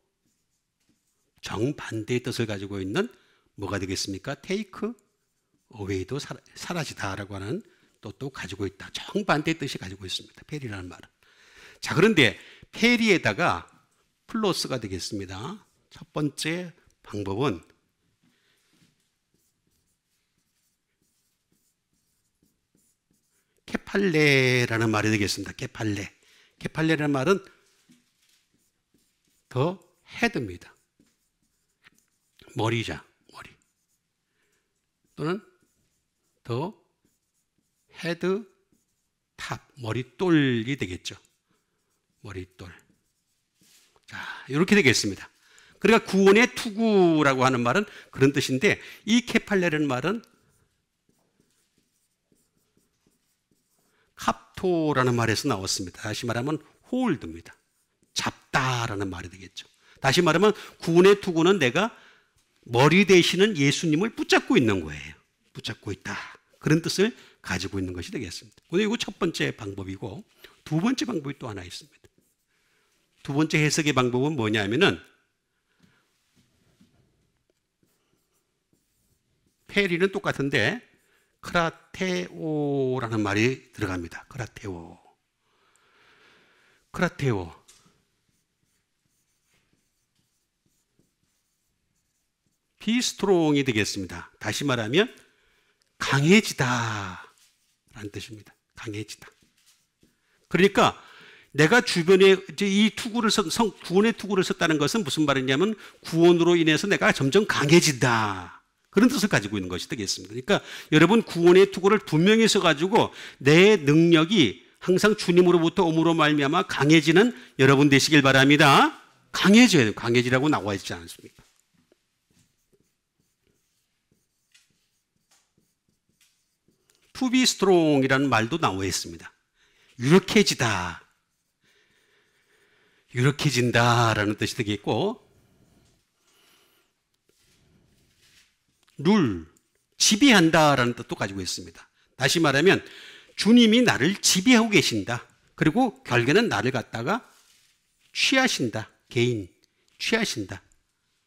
정반대의 뜻을 가지고 있는 뭐가 되겠습니까? 테이크 어웨이도 사라지다라고 하는 뜻도 가지고 있다. 정반대의 뜻이 가지고 있습니다. 페리라는 말은. 자, 그런데 페리에다가 플러스가 되겠습니다. 첫 번째 방법은 케팔레라는 말이 되겠습니다. 케팔레라는 말은 더 헤드입니다. 머리. 또는 더 헤드 탑, 머리돌이 되겠죠. 머리돌. 자, 이렇게 되겠습니다. 그러니까 구원의 투구라고 하는 말은 그런 뜻인데, 이 케팔레라는 말은 캅토라는 말에서 나왔습니다. 다시 말하면 홀드입니다. 잡다라는 말이 되겠죠. 다시 말하면 구원의 투구는 내가 머리 되시는 예수님을 붙잡고 있는 거예요. 붙잡고 있다. 그런 뜻을 가지고 있는 것이 되겠습니다. 근데 이거 첫 번째 방법이고, 두 번째 방법이 또 하나 있습니다. 두 번째 해석의 방법은 뭐냐면은 페리는 똑같은데 크라테오라는 말이 들어갑니다. 크라테오. 비스트롱이 되겠습니다. 다시 말하면 강해지다 라는 뜻입니다. 강해지다. 그러니까 내가 주변에 이제 이 투구를 구원의 투구를 썼다는 것은 무슨 말이냐면 구원으로 인해서 내가 점점 강해진다. 그런 뜻을 가지고 있는 것이 되겠습니다. 그러니까 여러분 구원의 투구를 분명히 써가지고 내 능력이 항상 주님으로부터 오므로 말미암아 강해지는 여러분 되시길 바랍니다. 강해지라고 나와 있지 않습니까? To be strong이라는 말도 나와 있습니다. 유력해진다라는 뜻이 되겠고, 지배한다라는 뜻도 가지고 있습니다. 다시 말하면 주님이 나를 지배하고 계신다. 그리고 결국에는 나를 갖다가 취하신다. 취하신다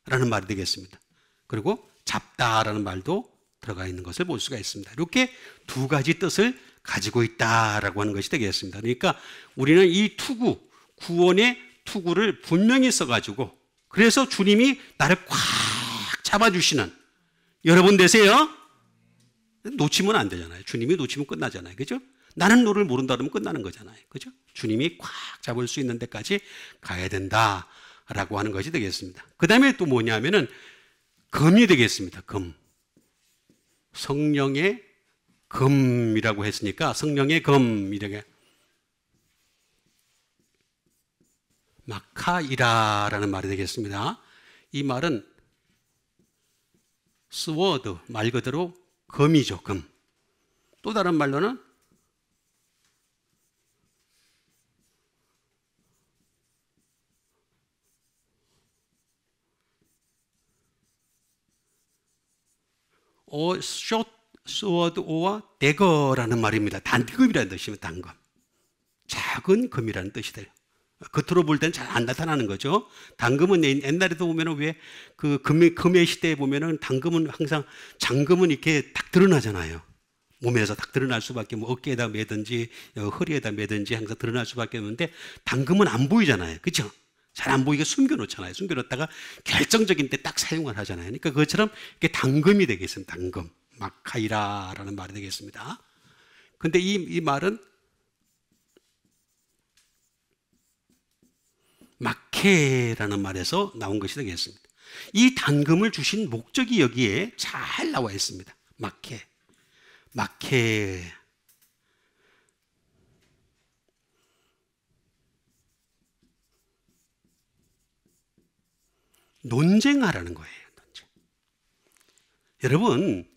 라는 말이 되겠습니다. 그리고 잡다라는 말도 들어가 있는 것을 볼 수가 있습니다. 이렇게 두 가지 뜻을 가지고 있다라고 하는 것이 되겠습니다. 그러니까 우리는 이 구원의 투구를 분명히 써가지고, 그래서 주님이 나를 꽉 잡아주시는 여러분 되세요. 놓치면 안 되잖아요. 주님이 놓치면 끝나잖아요. 그죠? 나는 너를 모른다 그러면 끝나는 거잖아요. 그죠? 주님이 꽉 잡을 수 있는 데까지 가야 된다라고 하는 것이 되겠습니다. 그 다음에 또 뭐냐면은 금이 되겠습니다. 금. 성령의 금이라고 했으니까 성령의 금, 이렇게 마카이라라는 말이 되겠습니다. 이 말은 스워드, 말 그대로 금이죠. 금. 또 다른 말로는 short sword or dagger라는 말입니다. 단금이라는 뜻입니다. 단금. 작은 금이라는 뜻이 돼요. 겉으로 볼 때는 잘 안 나타나는 거죠. 단금은 옛날에도 보면은 왜 그 금의 시대에 보면은 단금은 항상 장금은 이렇게 딱 드러나잖아요. 몸에서 딱 드러날 수밖에, 뭐 어깨에다 매든지 허리에다 매든지 항상 드러날 수밖에 없는데 단금은 안 보이잖아요. 그렇죠? 잘 안 보이게 숨겨놓잖아요. 숨겨놓다가 결정적인 때 딱 사용을 하잖아요. 그러니까 그것처럼 이게 단금이 되겠습니다. 단금. 마카이라라는 말이 되겠습니다. 근데 이 말은 마케라는 말에서 나온 것이 되겠습니다. 이 단금을 주신 목적이 여기에 잘 나와 있습니다. 마케. 논쟁하라는 거예요. 논쟁. 여러분,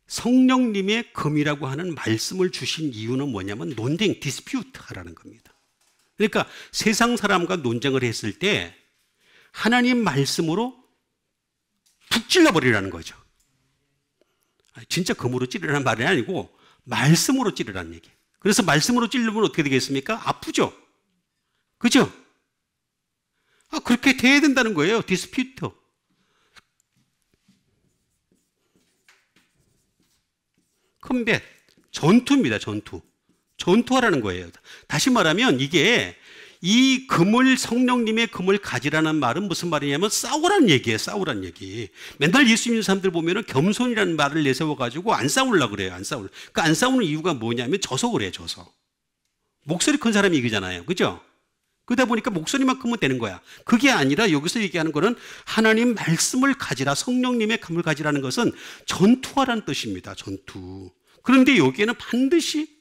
성령님의 금이라고 하는 말씀을 주신 이유는 뭐냐면 논쟁, 디스퓨트 하라는 겁니다. 그러니까 세상 사람과 논쟁을 했을 때 하나님 말씀으로 푹 찔러버리라는 거죠. 진짜 금으로 찌르라는 말이 아니고 말씀으로 찌르라는 얘기. 그래서 말씀으로 찌르면 어떻게 되겠습니까? 아프죠? 그죠? 그렇게 돼야 된다는 거예요. 디스퓨트. 컴뱃. 전투입니다. 전투. 전투하라는 거예요. 다시 말하면 이게 이 금을, 성령님의 금을 가지라는 말은 무슨 말이냐면 싸우라는 얘기예요. 싸우라는 얘기. 맨날 예수 믿는 사람들 보면은 겸손이라는 말을 내세워가지고 안 싸우려고 그래요. 안 싸우려. 그 안 싸우는 이유가 뭐냐면 져서 그래요. 져서. 목소리 큰 사람이 이기잖아요. 그죠? 그러다 보니까 목소리만 크면 되는 거야. 그게 아니라 여기서 얘기하는 거는 하나님 말씀을 가지라, 성령님의 금을 가지라는 것은 전투하라는 뜻입니다. 전투. 그런데 여기에는 반드시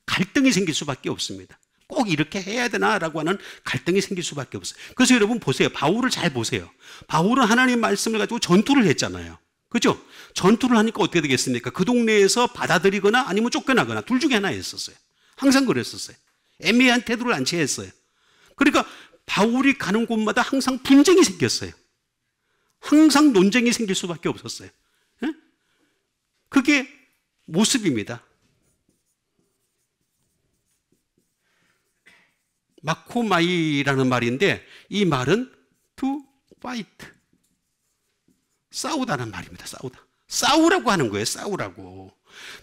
갈등이 생길 수밖에 없습니다. 꼭 이렇게 해야 되나라고 하는 갈등이 생길 수밖에 없어요. 그래서 여러분 보세요. 바울을 잘 보세요. 바울은 하나님 말씀을 가지고 전투를 했잖아요. 그죠? 전투를 하니까 어떻게 되겠습니까? 그 동네에서 받아들이거나 아니면 쫓겨나거나 둘 중에 하나였었어요. 항상 그랬었어요. 애매한 태도를 안 취했어요. 그러니까 바울이 가는 곳마다 항상 분쟁이 생겼어요. 항상 논쟁이 생길 수밖에 없었어요. 예? 그게 모습입니다. 마코마이라는 말인데 이 말은 to fight. 싸우다는 말입니다. 싸우다. 싸우라고 하는 거예요. 싸우라고.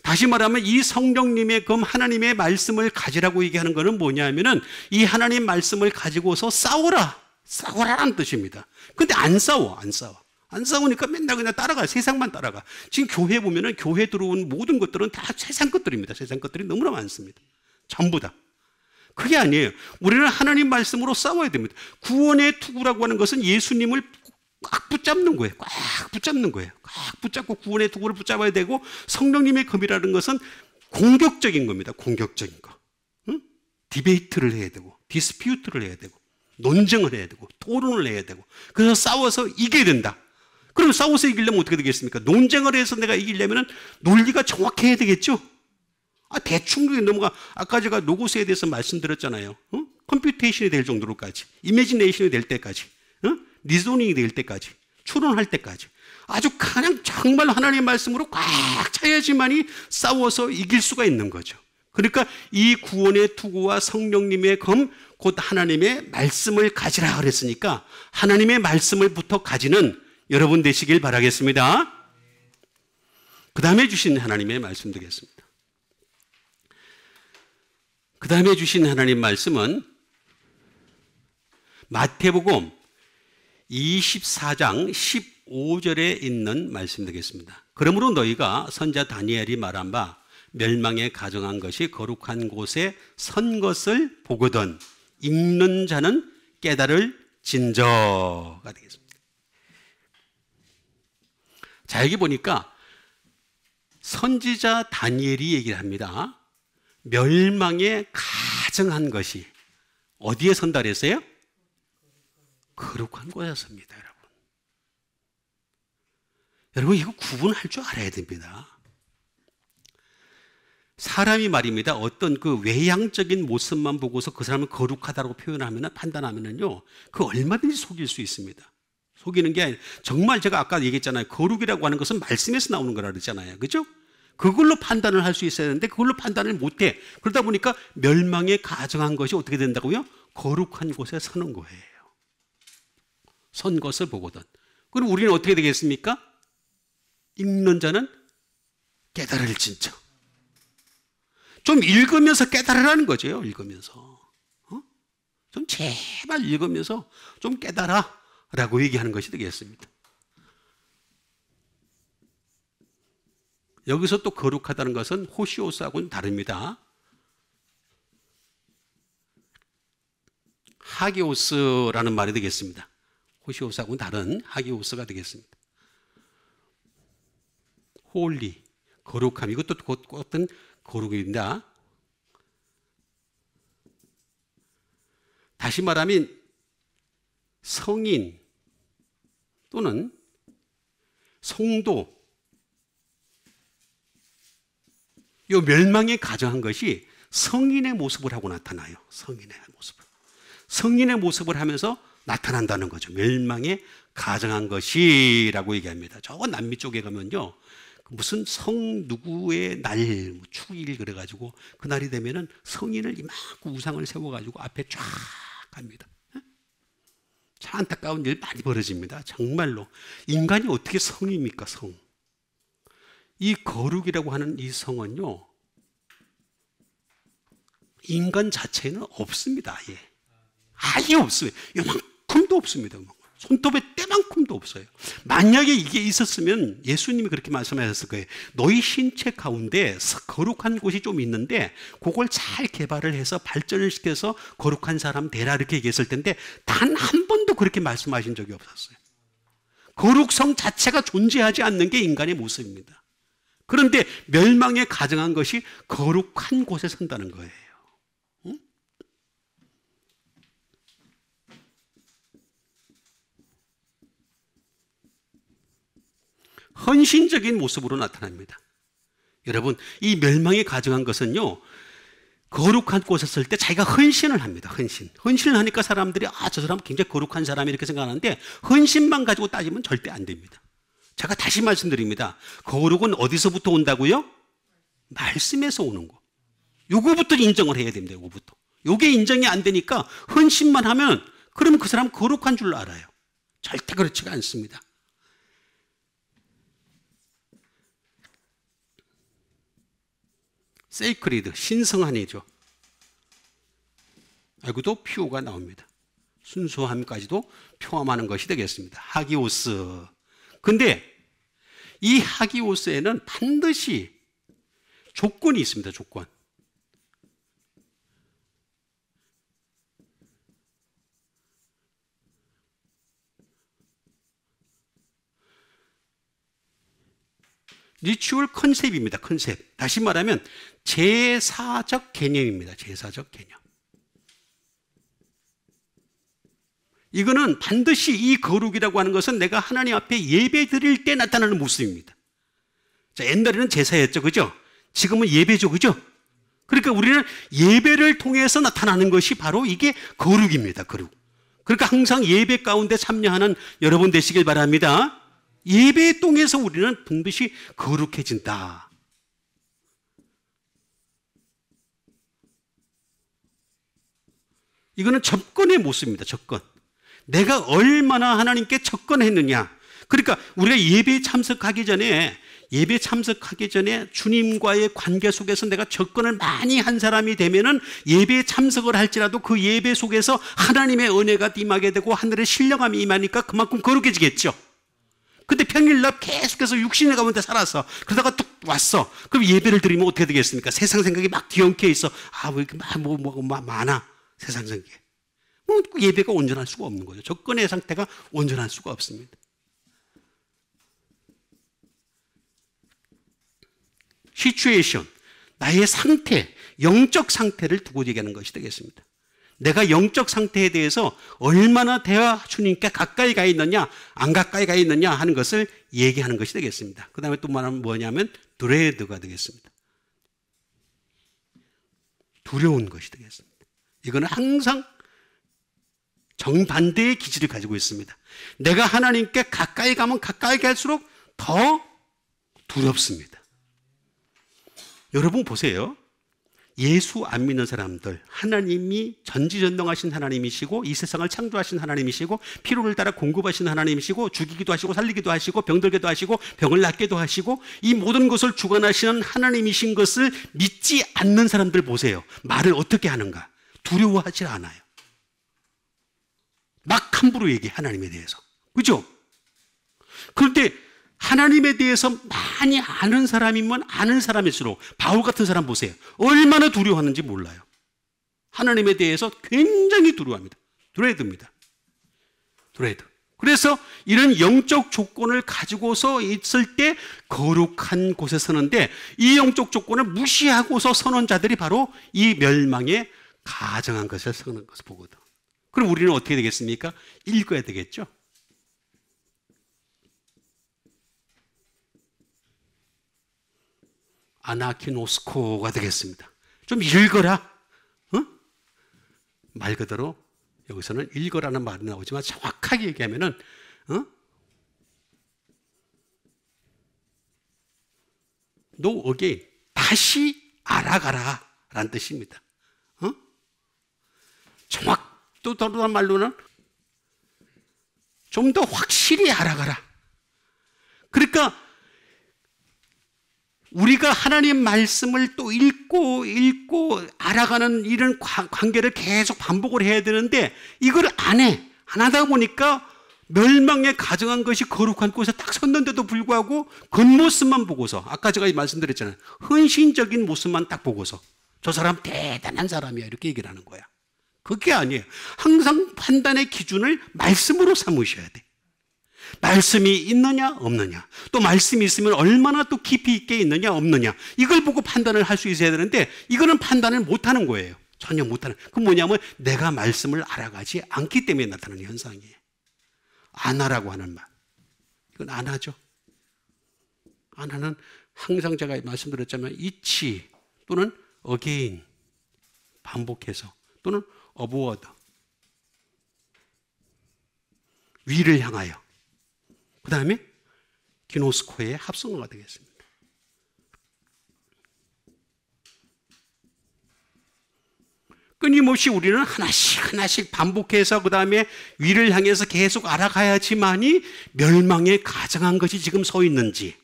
다시 말하면 이 성령님의 금 하나님의 말씀을 가지라고 얘기하는 것은 뭐냐면은 이 하나님 말씀을 가지고서 싸우라. 싸우라는 뜻입니다. 근데 안 싸워. 안 싸우니까 맨날 그냥 따라가. 세상만 따라가. 지금 교회 보면은 교회 들어온 모든 것들은 다 세상 것들입니다. 세상 것들이 너무나 많습니다. 전부 다. 그게 아니에요. 우리는 하나님 말씀으로 싸워야 됩니다. 구원의 투구라고 하는 것은 예수님을 꽉 붙잡는 거예요. 꽉 붙잡는 거예요. 꽉 붙잡고 구원의 투구를 붙잡아야 되고 성령님의 금이라는 것은 공격적인 겁니다. 공격적인 거. 응? 디베이트를 해야 되고 디스퓨트를 해야 되고 논쟁을 해야 되고 토론을 해야 되고 그래서 싸워서 이겨야 된다. 그럼 싸워서 이기려면 어떻게 되겠습니까? 논쟁을 해서 내가 이기려면 논리가 정확해야 되겠죠? 대충 넘어가. 아까 제가 로고스에 대해서 말씀드렸잖아요. 컴퓨테이션이 될 정도로까지, 이미지네이션이 될 때까지, 리조닝이 될 때까지, 추론할 때까지 아주 그냥 정말 하나님의 말씀으로 꽉 차야지만이 싸워서 이길 수가 있는 거죠. 그러니까 이 구원의 투구와 성령님의 검, 곧 하나님의 말씀을 가지라 그랬으니까 하나님의 말씀을부터 가지는 여러분 되시길 바라겠습니다. 그 다음에 주신 하나님의 말씀 되겠습니다. 그 다음에 주신 하나님 말씀은 마태복음 24장 15절에 있는 말씀 되겠습니다. 그러므로 너희가 선지자 다니엘이 말한 바 멸망에 가정한 것이 거룩한 곳에 선 것을 보거든 읽는 자는 깨달을 진저가 되겠습니다. 자, 여기 보니까 선지자 다니엘이 얘기를 합니다. 멸망에 가정한 것이 어디에 선다 그랬어요? 거룩한 곳에 섭니다, 여러분. 여러분, 이거 구분할 줄 알아야 됩니다. 사람이 말입니다. 어떤 그 외향적인 모습만 보고서 그 사람을 거룩하다고 표현하면, 판단하면은요, 그 얼마든지 속일 수 있습니다. 속이는 게 아니라, 정말 제가 아까 얘기했잖아요. 거룩이라고 하는 것은 말씀에서 나오는 거라 그랬잖아요. 그죠? 그걸로 판단을 할 수 있어야 되는데, 그걸로 판단을 못 해. 그러다 보니까 멸망에 가정한 것이 어떻게 된다고요? 거룩한 곳에 서는 거예요. 선 것을 보거든. 그럼 우리는 어떻게 되겠습니까? 읽는 자는 깨달을 진짜. 좀 읽으면서 깨달으라는 거죠. 읽으면서. 좀 제발 읽으면서 좀 깨달아 라고 얘기하는 것이 되겠습니다. 여기서 또 거룩하다는 것은 호시오스하고는 다릅니다. 하기오스라는 말이 되겠습니다. 호시오스하고는 다른 하기오스가 되겠습니다. 홀리, 거룩함, 이것도 어떤 거룩입니다. 다시 말하면 성인 또는 성도, 이 멸망에 가정한 것이 성인의 모습을 하고 나타나요. 성인의 모습을 하면서 나타난다는 거죠. 멸망에 가정한 것이라고 얘기합니다. 저 남미 쪽에 가면요, 무슨 성 누구의 날, 축일 그래가지고 그날이 되면은 성인을 이만큼 우상을 세워가지고 앞에 쫙 갑니다. 참 안타까운 일 많이 벌어집니다. 정말로. 인간이 어떻게 성입니까, 성? 이 거룩이라고 하는 이 성은요, 인간 자체는 없습니다. 아예 없어요. 요만큼도 없습니다. 손톱의 때만큼도 없어요. 만약에 이게 있었으면 예수님이 그렇게 말씀하셨을 거예요. 너희 신체 가운데 거룩한 곳이 좀 있는데 그걸 잘 개발을 해서 발전을 시켜서 거룩한 사람 되라 이렇게 얘기했을 텐데 단 한 번도 그렇게 말씀하신 적이 없었어요. 거룩성 자체가 존재하지 않는 게 인간의 모습입니다. 그런데 멸망에 가정한 것이 거룩한 곳에 선다는 거예요. 헌신적인 모습으로 나타납니다. 여러분, 이 멸망에 가정한 것은요, 거룩한 곳에 설 때 자기가 헌신을 합니다. 헌신을 하니까 사람들이 저 사람 굉장히 거룩한 사람이 이렇게 생각하는데 헌신만 가지고 따지면 절대 안 됩니다. 제가 다시 말씀드립니다. 거룩은 어디서부터 온다고요? 말씀에서 오는 거. 요거부터 인정을 해야 됩니다. 요거부터. 요게 인정이 안 되니까 헌신만 하면 그러면 그 사람 거룩한 줄 알아요. 절대 그렇지가 않습니다. 세이크리드, 신성한이죠. 여기도 퓨가 나옵니다. 순수함까지도 포함하는 것이 되겠습니다. 하기오스. 근데 이 하기오스에는 반드시 조건이 있습니다. 조건. 리추얼 컨셉입니다. 컨셉. 다시 말하면 제사적 개념입니다. 제사적 개념. 이거는 반드시 이 거룩이라고 하는 것은 내가 하나님 앞에 예배 드릴 때 나타나는 모습입니다. 자, 옛날에는 제사였죠. 그죠? 지금은 예배죠. 그죠? 그러니까 우리는 예배를 통해서 나타나는 것이 바로 이게 거룩입니다. 거룩. 그러니까 항상 예배 가운데 참여하는 여러분 되시길 바랍니다. 예배의 통해서 우리는 반드시 거룩해진다. 이거는 접근의 모습입니다. 접근. 내가 얼마나 하나님께 접근했느냐. 그러니까 우리가 예배에 참석하기 전에 주님과의 관계 속에서 내가 접근을 많이 한 사람이 되면은 예배에 참석을 할지라도 그 예배 속에서 하나님의 은혜가 임하게 되고 하늘의 신령함이 임하니까 그만큼 거룩해지겠죠. 근데 평일날 계속해서 육신의 가운데 살았어. 그러다가 뚝 왔어. 그럼 예배를 드리면 어떻게 되겠습니까? 세상 생각이 막 뒤엉켜 있어. 왜 이렇게 많아. 세상 생각이. 예배가 온전할 수가 없는 거죠. 접근의 상태가 온전할 수가 없습니다. 시츄에이션, 나의 상태, 영적 상태를 두고 얘기하는 것이 되겠습니다. 내가 영적 상태에 대해서 얼마나 주님께 가까이 가 있느냐, 안 가까이 가 있느냐 하는 것을 얘기하는 것이 되겠습니다. 그 다음에 또 뭐냐면 드레드가 되겠습니다. 두려운 것이 되겠습니다. 이거는 항상 정반대의 기질을 가지고 있습니다. 내가 하나님께 가까이 가면 가까이 갈수록 더 두렵습니다. 여러분 보세요. 예수 안 믿는 사람들, 하나님이 전지전능하신 하나님이시고 이 세상을 창조하신 하나님이시고 필요를 따라 공급하신 하나님이시고 죽이기도 하시고 살리기도 하시고 병들게도 하시고 병을 낫게도 하시고 이 모든 것을 주관하시는 하나님이신 것을 믿지 않는 사람들 보세요. 말을 어떻게 하는가? 두려워하지 않아요. 막 함부로 얘기해, 하나님에 대해서. 그죠? 그런데 하나님에 대해서 많이 아는 사람이면 아는 사람일수록 바울 같은 사람 보세요. 얼마나 두려워하는지 몰라요. 하나님에 대해서 굉장히 두려워합니다. 드레드입니다. 드레드. 그래서 이런 영적 조건을 가지고서 있을 때 거룩한 곳에 서는데 이 영적 조건을 무시하고서 서는 자들이 바로 이 멸망에 가증한 것을 서는 것을 보거든. 그럼 우리는 어떻게 되겠습니까? 읽어야 되겠죠? 아나키노스코가 되겠습니다. 좀 읽어라. 말 그대로 여기서는 읽어라는 말이 나오지만 정확하게 얘기하면은 No again. 다시 알아가라 라는 뜻입니다. 또 다른 말로는 좀 더 확실히 알아가라. 그러니까 우리가 하나님 말씀을 또 읽고 알아가는 이런 관계를 계속 반복을 해야 되는데 이걸 안 해. 안 하다 보니까 멸망에 가증한 것이 거룩한 곳에 딱 섰는데도 불구하고 겉모습만 보고서, 아까 제가 말씀드렸잖아요. 헌신적인 모습만 딱 보고서 저 사람 대단한 사람이야 이렇게 얘기를 하는 거야. 그게 아니에요. 항상 판단의 기준을 말씀으로 삼으셔야 돼. 말씀이 있느냐 없느냐, 또 말씀이 있으면 얼마나 또 깊이 있게 있느냐 없느냐, 이걸 보고 판단을 할 수 있어야 되는데 이거는 판단을 못하는 거예요. 전혀 못하는. 그건 뭐냐면 내가 말씀을 알아가지 않기 때문에 나타나는 현상이에요. 안 하라고 하는 말, 이건 안 하죠. 안 하는, 항상 제가 말씀드렸자면 이치 또는 again, 반복해서, 또는 upward, 위를 향하여, 그 다음에 기노스코의 합성어가 되겠습니다. 끊임없이 우리는 하나씩 반복해서 그 다음에 위를 향해서 계속 알아가야지만이 멸망에 가증한 것이 지금 서 있는지,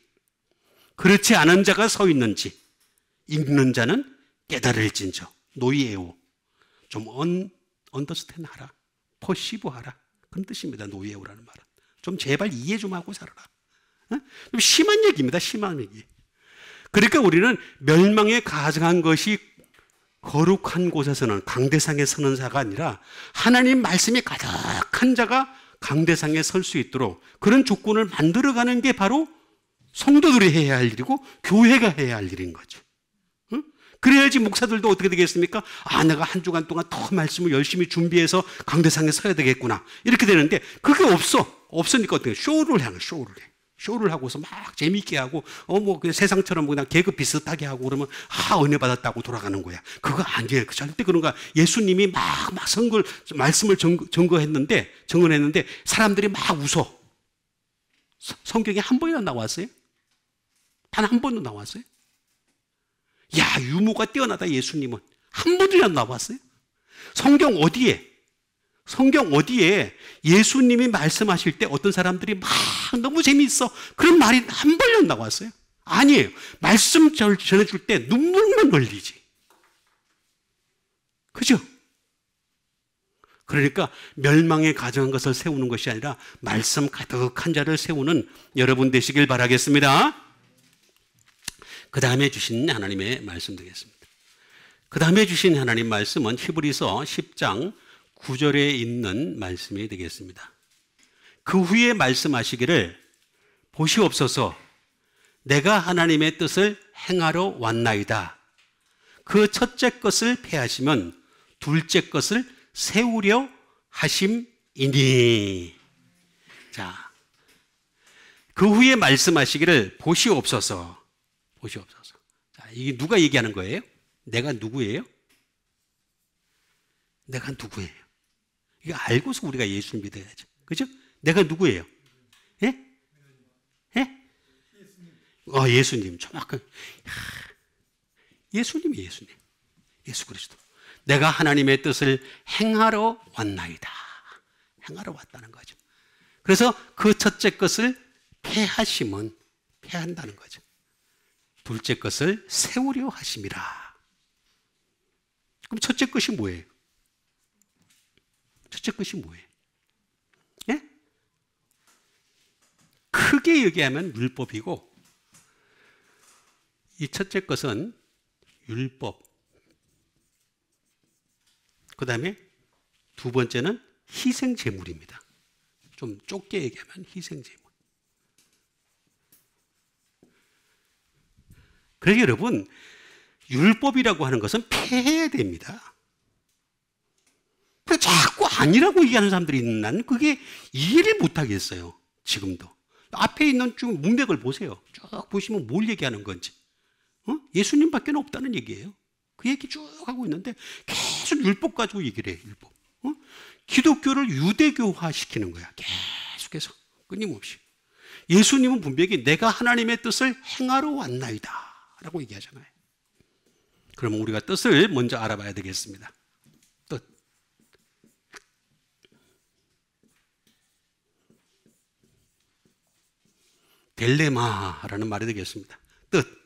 그렇지 않은 자가 서 있는지, 읽는 자는 깨달을진저, 노이에오, 좀 언더스탠드 하라, 퍼시브 하라, 그런 뜻입니다. 노이에오라는 말은. 좀 제발 이해 좀 하고 살아라. 좀 심한 얘기입니다. 심한 얘기. 그러니까 우리는 멸망에 가증한 것이 거룩한 곳에서는 강대상에 서는 자가 아니라 하나님 말씀이 가득한 자가 강대상에 설 수 있도록 그런 조건을 만들어가는 게 바로 성도들이 해야 할 일이고 교회가 해야 할 일인 거죠. 그래야지 목사들도 어떻게 되겠습니까? 내가 한 주간 동안 더 말씀을 열심히 준비해서 강대상에 서야 되겠구나, 이렇게 되는데 그게 없으니까 어떻게 쇼를 쇼를 하고서 막 재미있게 하고 그냥 세상처럼 그냥 계급 비슷하게 하고 그러면 은혜 받았다고 돌아가는 거야. 그거 아니에요. 절대 그런 거. 예수님이 막 말씀을 증언했는데 사람들이 막 웃어. 성경에 한 번이나 나왔어요? 단 한 번도 나왔어요? 야, 유머가 뛰어나다. 예수님은 한 번이나 나왔어요? 성경 어디에 예수님이 말씀하실 때 어떤 사람들이 막 너무 재미있어, 그런 말이 한 번이나 나왔어요? 아니에요. 말씀 전해줄 때 눈물만 흘리지. 그죠? 그러니까 멸망에 가정한 것을 세우는 것이 아니라 말씀 가득한 자를 세우는 여러분 되시길 바라겠습니다. 그 다음에 주신 하나님의 말씀 되겠습니다. 그 다음에 주신 하나님 말씀은 히브리서 10장 9절에 있는 말씀이 되겠습니다. 그 후에 말씀하시기를 보시옵소서 내가 하나님의 뜻을 행하러 왔나이다. 그 첫째 것을 폐하시면 둘째 것을 세우려 하심이니. 자, 그 후에 말씀하시기를 보시옵소서. 보시옵소서. 자, 이게 누가 얘기하는 거예요? 내가 누구예요? 내가 누구예요? 이거 알고서 우리가 예수 믿어야죠. 그죠? 내가 누구예요? 예? 예? 예수님. 정확한. 예수님이 예수님. 예수 그리스도. 내가 하나님의 뜻을 행하러 왔나이다. 행하러 왔다는 거죠. 그래서 그 첫째 것을 폐하시면 폐한다는 거죠. 둘째 것을 세우려 하심이라. 그럼 첫째 것이 뭐예요? 첫째 것이 뭐예요? 예? 크게 얘기하면 율법이고, 이 첫째 것은 율법. 그 다음에 두 번째는 희생제물입니다. 좀 좁게 얘기하면 희생제물. 그래서 여러분, 율법이라고 하는 것은 폐해야 됩니다. 그래서 자꾸 아니라고 얘기하는 사람들이 있는, 나는 그게 이해를 못하겠어요. 지금도. 앞에 있는 쭉 문맥을 보세요. 쭉 보시면 뭘 얘기하는 건지. 예수님밖에 없다는 얘기예요. 그 얘기 쭉 하고 있는데 계속 율법 가지고 얘기를 해요. 율법. 기독교를 유대교화 시키는 거야. 계속해서 끊임없이. 예수님은 분명히 내가 하나님의 뜻을 행하러 왔나이다 라고 얘기하잖아요. 그러면 우리가 뜻을 먼저 알아봐야 되겠습니다. 뜻. 델레마라는 말이 되겠습니다. 뜻.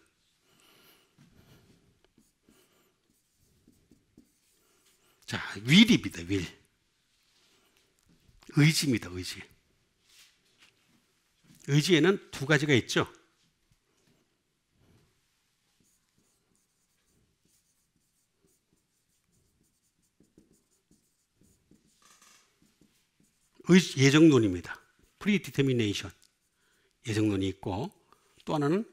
자, 윌입니다. 윌. 의지입니다. 의지. 의지에는 두 가지가 있죠. 예정론입니다. predetermination. 예정론이 있고, 또 하나는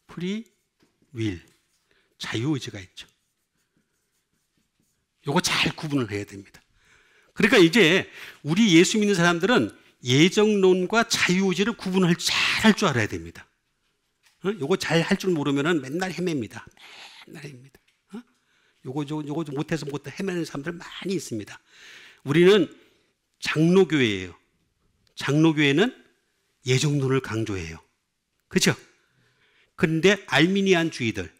free will. 자유의지가 있죠. 요거 잘 구분을 해야 됩니다. 그러니까 이제 우리 예수 믿는 사람들은 예정론과 자유의지를 구분을 잘 할 줄 알아야 됩니다. 요거 잘 할 줄 모르면 맨날 헤맵니다. 맨날 헤맵니다. 요거 못해서 헤매는 사람들 많이 있습니다. 우리는 장로교회예요. 장로교회는 예정론을 강조해요. 그렇죠? 그런데 알미니안주의들,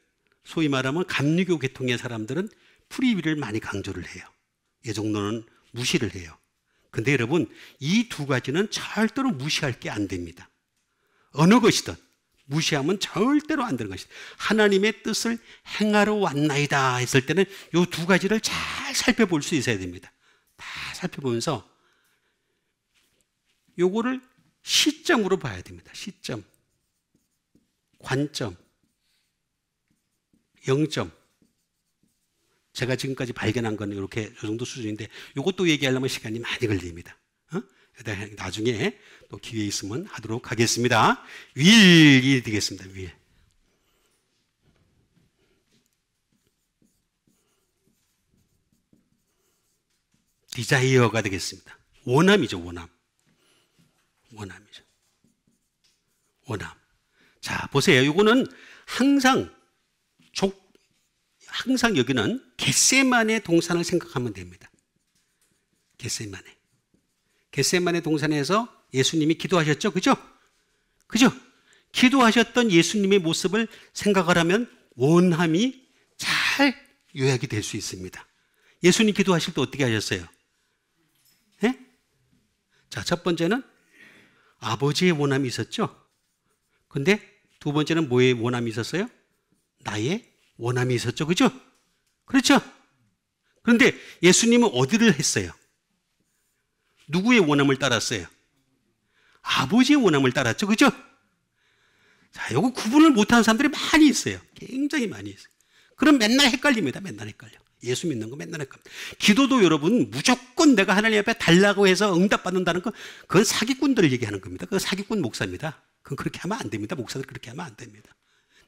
소위 말하면 감리교 계통의 사람들은 프리윌을 많이 강조를 해요. 예정론은 무시를 해요. 근데 여러분, 이 두 가지는 절대로 무시할 게 안 됩니다. 어느 것이든 무시하면 절대로 안 되는 것이다. 하나님의 뜻을 행하러 왔나이다 했을 때는 이 두 가지를 잘 살펴볼 수 있어야 됩니다. 다 살펴보면서 요거를 시점으로 봐야 됩니다. 시점, 관점, 영점. 제가 지금까지 발견한 건 이렇게 이 정도 수준인데 이것도 얘기하려면 시간이 많이 걸립니다. 나중에 또 기회 있으면 하도록 하겠습니다. 윌이 되겠습니다. 윌. 디자이어가 되겠습니다. 원함이죠. 원함. 원함이죠. 원함. 자, 보세요. 이거는 항상 여기는 겟세마네 동산을 생각하면 됩니다. 겟세마네. 겟세마네 동산에서 예수님이 기도하셨죠? 그죠? 그죠? 기도하셨던 예수님의 모습을 생각을 하면 원함이 잘 요약이 될 수 있습니다. 예수님 기도하실 때 어떻게 하셨어요? 네? 자, 첫 번째는 아버지의 원함이 있었죠? 근데 두 번째는 뭐의 원함이 있었어요? 나의 원함이 있었죠. 그죠? 그렇죠? 그런데 예수님은 어디를 했어요? 누구의 원함을 따랐어요? 아버지의 원함을 따랐죠. 그죠? 자, 이거 구분을 못하는 사람들이 많이 있어요. 굉장히 많이 있어요. 그럼 맨날 헷갈립니다. 맨날 헷갈려. 예수 믿는 거 맨날 헷갈려. 기도도 여러분 무조건 내가 하나님 앞에 달라고 해서 응답받는다는 거, 그건 사기꾼들을 얘기하는 겁니다. 그건 사기꾼 목사입니다. 그건 그렇게 하면 안 됩니다. 목사들 그렇게 하면 안 됩니다.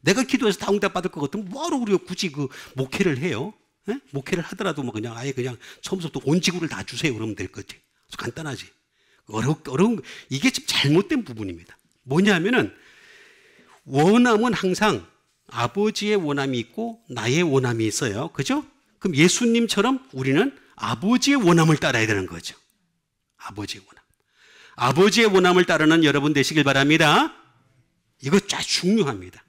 내가 기도해서 다 응답받을 것 같으면 뭐하러 우리가 굳이 그 목회를 해요? 에? 목회를 하더라도 뭐 그냥 아예 그냥 처음부터 온 지구를 다 주세요. 그러면 될 거지. 간단하지. 어려운, 이게 좀 잘못된 부분입니다. 뭐냐면은 원함은 항상 아버지의 원함이 있고 나의 원함이 있어요. 그죠? 그럼 예수님처럼 우리는 아버지의 원함을 따라야 되는 거죠. 아버지의 원함. 아버지의 원함을 따르는 여러분 되시길 바랍니다. 이거 아주 중요합니다.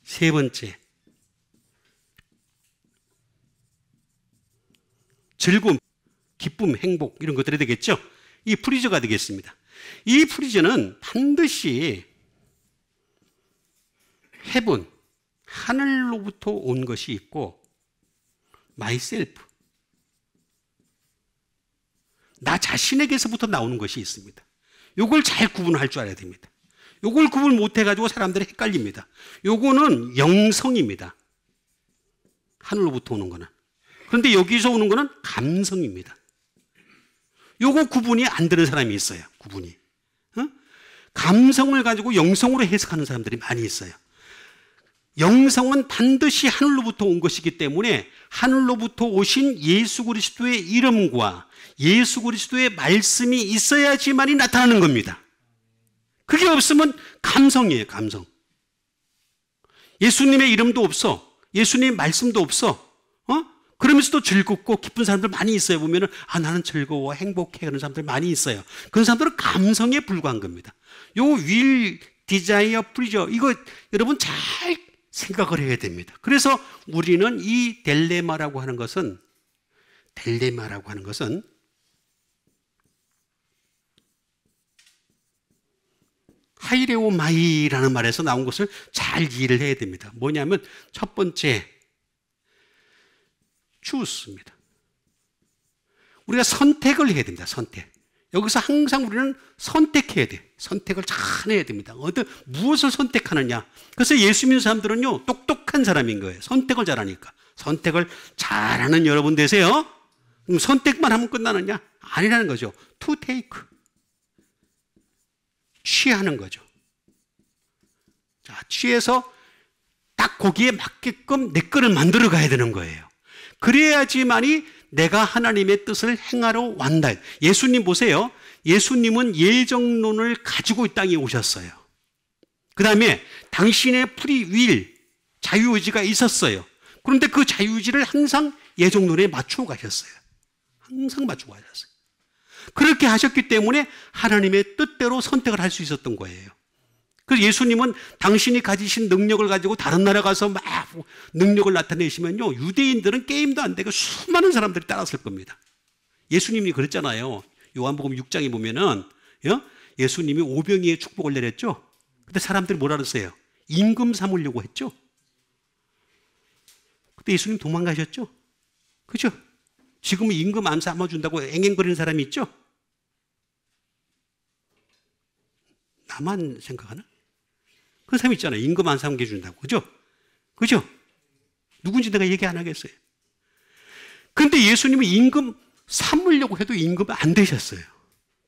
세 번째. 즐거움, 기쁨, 행복 이런 것들이 되겠죠. 이 프리저가 되겠습니다. 이 프리저는 반드시 헤븐, 하늘로부터 온 것이 있고 myself, 나 자신에게서부터 나오는 것이 있습니다. 이걸 잘 구분할 줄 알아야 됩니다. 이걸 구분 못해가지고 사람들이 헷갈립니다. 요거는 영성입니다. 하늘로부터 오는 거는. 그런데 여기서 오는 거는 감성입니다. 요거 구분이 안 되는 사람이 있어요. 구분이. 감성을 가지고 영성으로 해석하는 사람들이 많이 있어요. 영성은 반드시 하늘로부터 온 것이기 때문에 하늘로부터 오신 예수 그리스도의 이름과 예수 그리스도의 말씀이 있어야지만이 나타나는 겁니다. 그게 없으면 감성이에요. 감성. 예수님의 이름도 없어. 예수님의 말씀도 없어. 그러면서도 즐겁고 기쁜 사람들 많이 있어요. 보면은 나는 즐거워 행복해 그런 사람들 많이 있어요. 그런 사람들은 감성에 불과한 겁니다. 요 will, desire, pleasure 이거 여러분 잘 생각을 해야 됩니다. 그래서 우리는 이 딜레마라고 하는 것은 하이레오 마이라는 말에서 나온 것을 잘 이해를 해야 됩니다. 뭐냐면 첫 번째 choos입니다. 우리가 선택을 해야 됩니다. 선택. 여기서 항상 우리는 선택해야 돼. 선택을 잘 해야 됩니다. 무엇을 선택하느냐. 그래서 예수 믿는 사람들은요 똑똑한 사람인 거예요. 선택을 잘하니까. 선택을 잘하는 여러분 되세요. 그럼 선택만 하면 끝나느냐? 아니라는 거죠. to take. 취하는 거죠. 자, 취해서 딱 거기에 맞게끔 내 거를 만들어 가야 되는 거예요. 그래야지만이 내가 하나님의 뜻을 행하러 왔다. 예수님 보세요. 예수님은 예정론을 가지고 이 땅에 오셨어요. 그 다음에 당신의 프리윌, 자유의지가 있었어요. 그런데 그 자유의지를 항상 예정론에 맞추고 가셨어요. 항상 맞추고 가셨어요. 그렇게 하셨기 때문에 하나님의 뜻대로 선택을 할 수 있었던 거예요. 그래서 예수님은 당신이 가지신 능력을 가지고 다른 나라 가서 막 능력을 나타내시면요 유대인들은 게임도 안 되고 수많은 사람들이 따랐을 겁니다. 예수님이 그랬잖아요. 요한복음 6장에 보면은 예수님이 오병이의 축복을 내렸죠. 근데 사람들이 뭐라 그랬어요? 임금 삼으려고 했죠. 그때 예수님 도망가셨죠. 그죠? 지금은 임금 안 삼아준다고 앵앵거리는 사람이 있죠. 나만 생각하나? 그런 사람이 있잖아요. 임금 안 삼겨준다고. 그죠? 그죠? 누군지 내가 얘기 안 하겠어요. 그런데 예수님은 임금 삼으려고 해도 임금 안 되셨어요.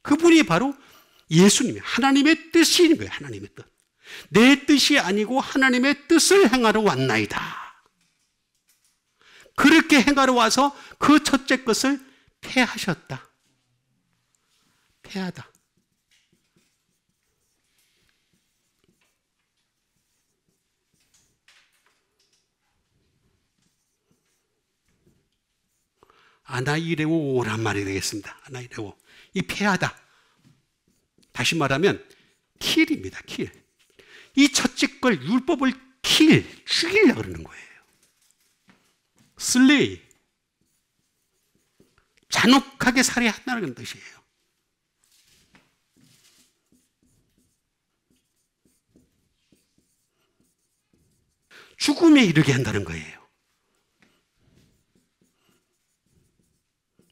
그분이 바로 예수님이 하나님의 뜻인 거예요. 하나님의 뜻. 내 뜻이 아니고 하나님의 뜻을 행하러 왔나이다. 그렇게 행하러 와서 그 첫째 것을 패하셨다. 패하다. 아나이레오란 말이 되겠습니다. 아나이레오. 이 패하다. 다시 말하면 킬입니다. 킬. 이 첫째 걸 율법을 죽이려고 그러는 거예요. 슬레이. 잔혹하게 살해한다는 뜻이에요. 죽음에 이르게 한다는 거예요.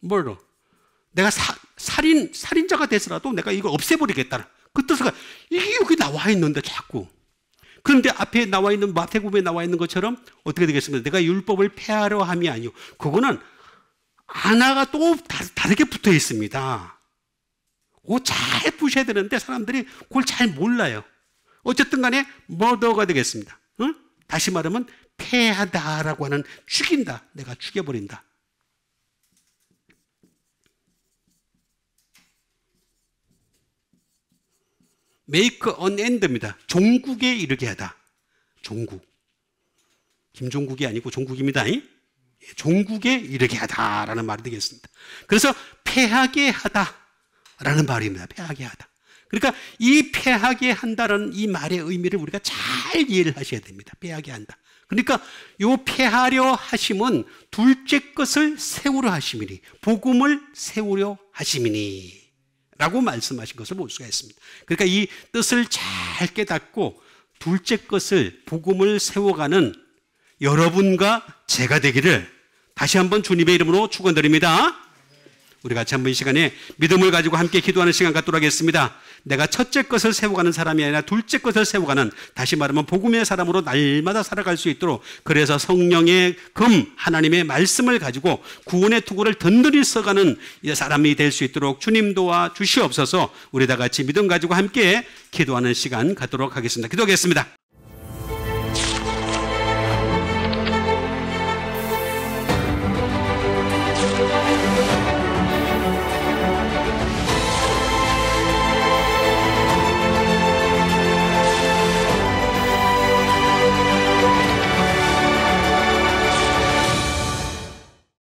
뭐로? 내가 살인자가 돼서라도 내가 이걸 없애버리겠다는 그 뜻가 이게 여기 나와 있는데 자꾸. 그런데 앞에 나와 있는 마태복음에 나와 있는 것처럼 어떻게 되겠습니까? 내가 율법을 폐하려 함이 아니요. 그거는 하나가 또 다르게 붙어 있습니다. 그거 잘 보셔야 되는데 사람들이 그걸 잘 몰라요. 어쨌든 간에 머더가 되겠습니다. 응? 다시 말하면 폐하다라고 하는 죽인다. 내가 죽여버린다. make an end입니다. 종국에 이르게 하다. 종국. 김종국이 아니고 종국입니다. 종국에 이르게 하다라는 말이 되겠습니다. 그래서 패하게 하다라는 말입니다. 패하게 하다. 그러니까 이 패하게 한다라는 이 말의 의미를 우리가 잘 이해를 하셔야 됩니다. 패하게 한다. 그러니까 요 패하려 하심은 둘째 것을 세우려 하심이니 복음을 세우려 하심이니 라고 말씀하신 것을 볼 수가 있습니다. 그러니까 이 뜻을 잘 깨닫고 둘째 것을 복음을 세워가는 여러분과 제가 되기를 다시 한번 주님의 이름으로 축원드립니다. 우리 같이 한번 이 시간에 믿음을 가지고 함께 기도하는 시간 갖도록 하겠습니다. 내가 첫째 것을 세워가는 사람이 아니라 둘째 것을 세워가는, 다시 말하면 복음의 사람으로 날마다 살아갈 수 있도록, 그래서 성령의 금 하나님의 말씀을 가지고 구원의 투구를 든든히 써가는 사람이 될 수 있도록 주님 도와 주시옵소서. 우리 다 같이 믿음 가지고 함께 기도하는 시간 갖도록 하겠습니다. 기도하겠습니다.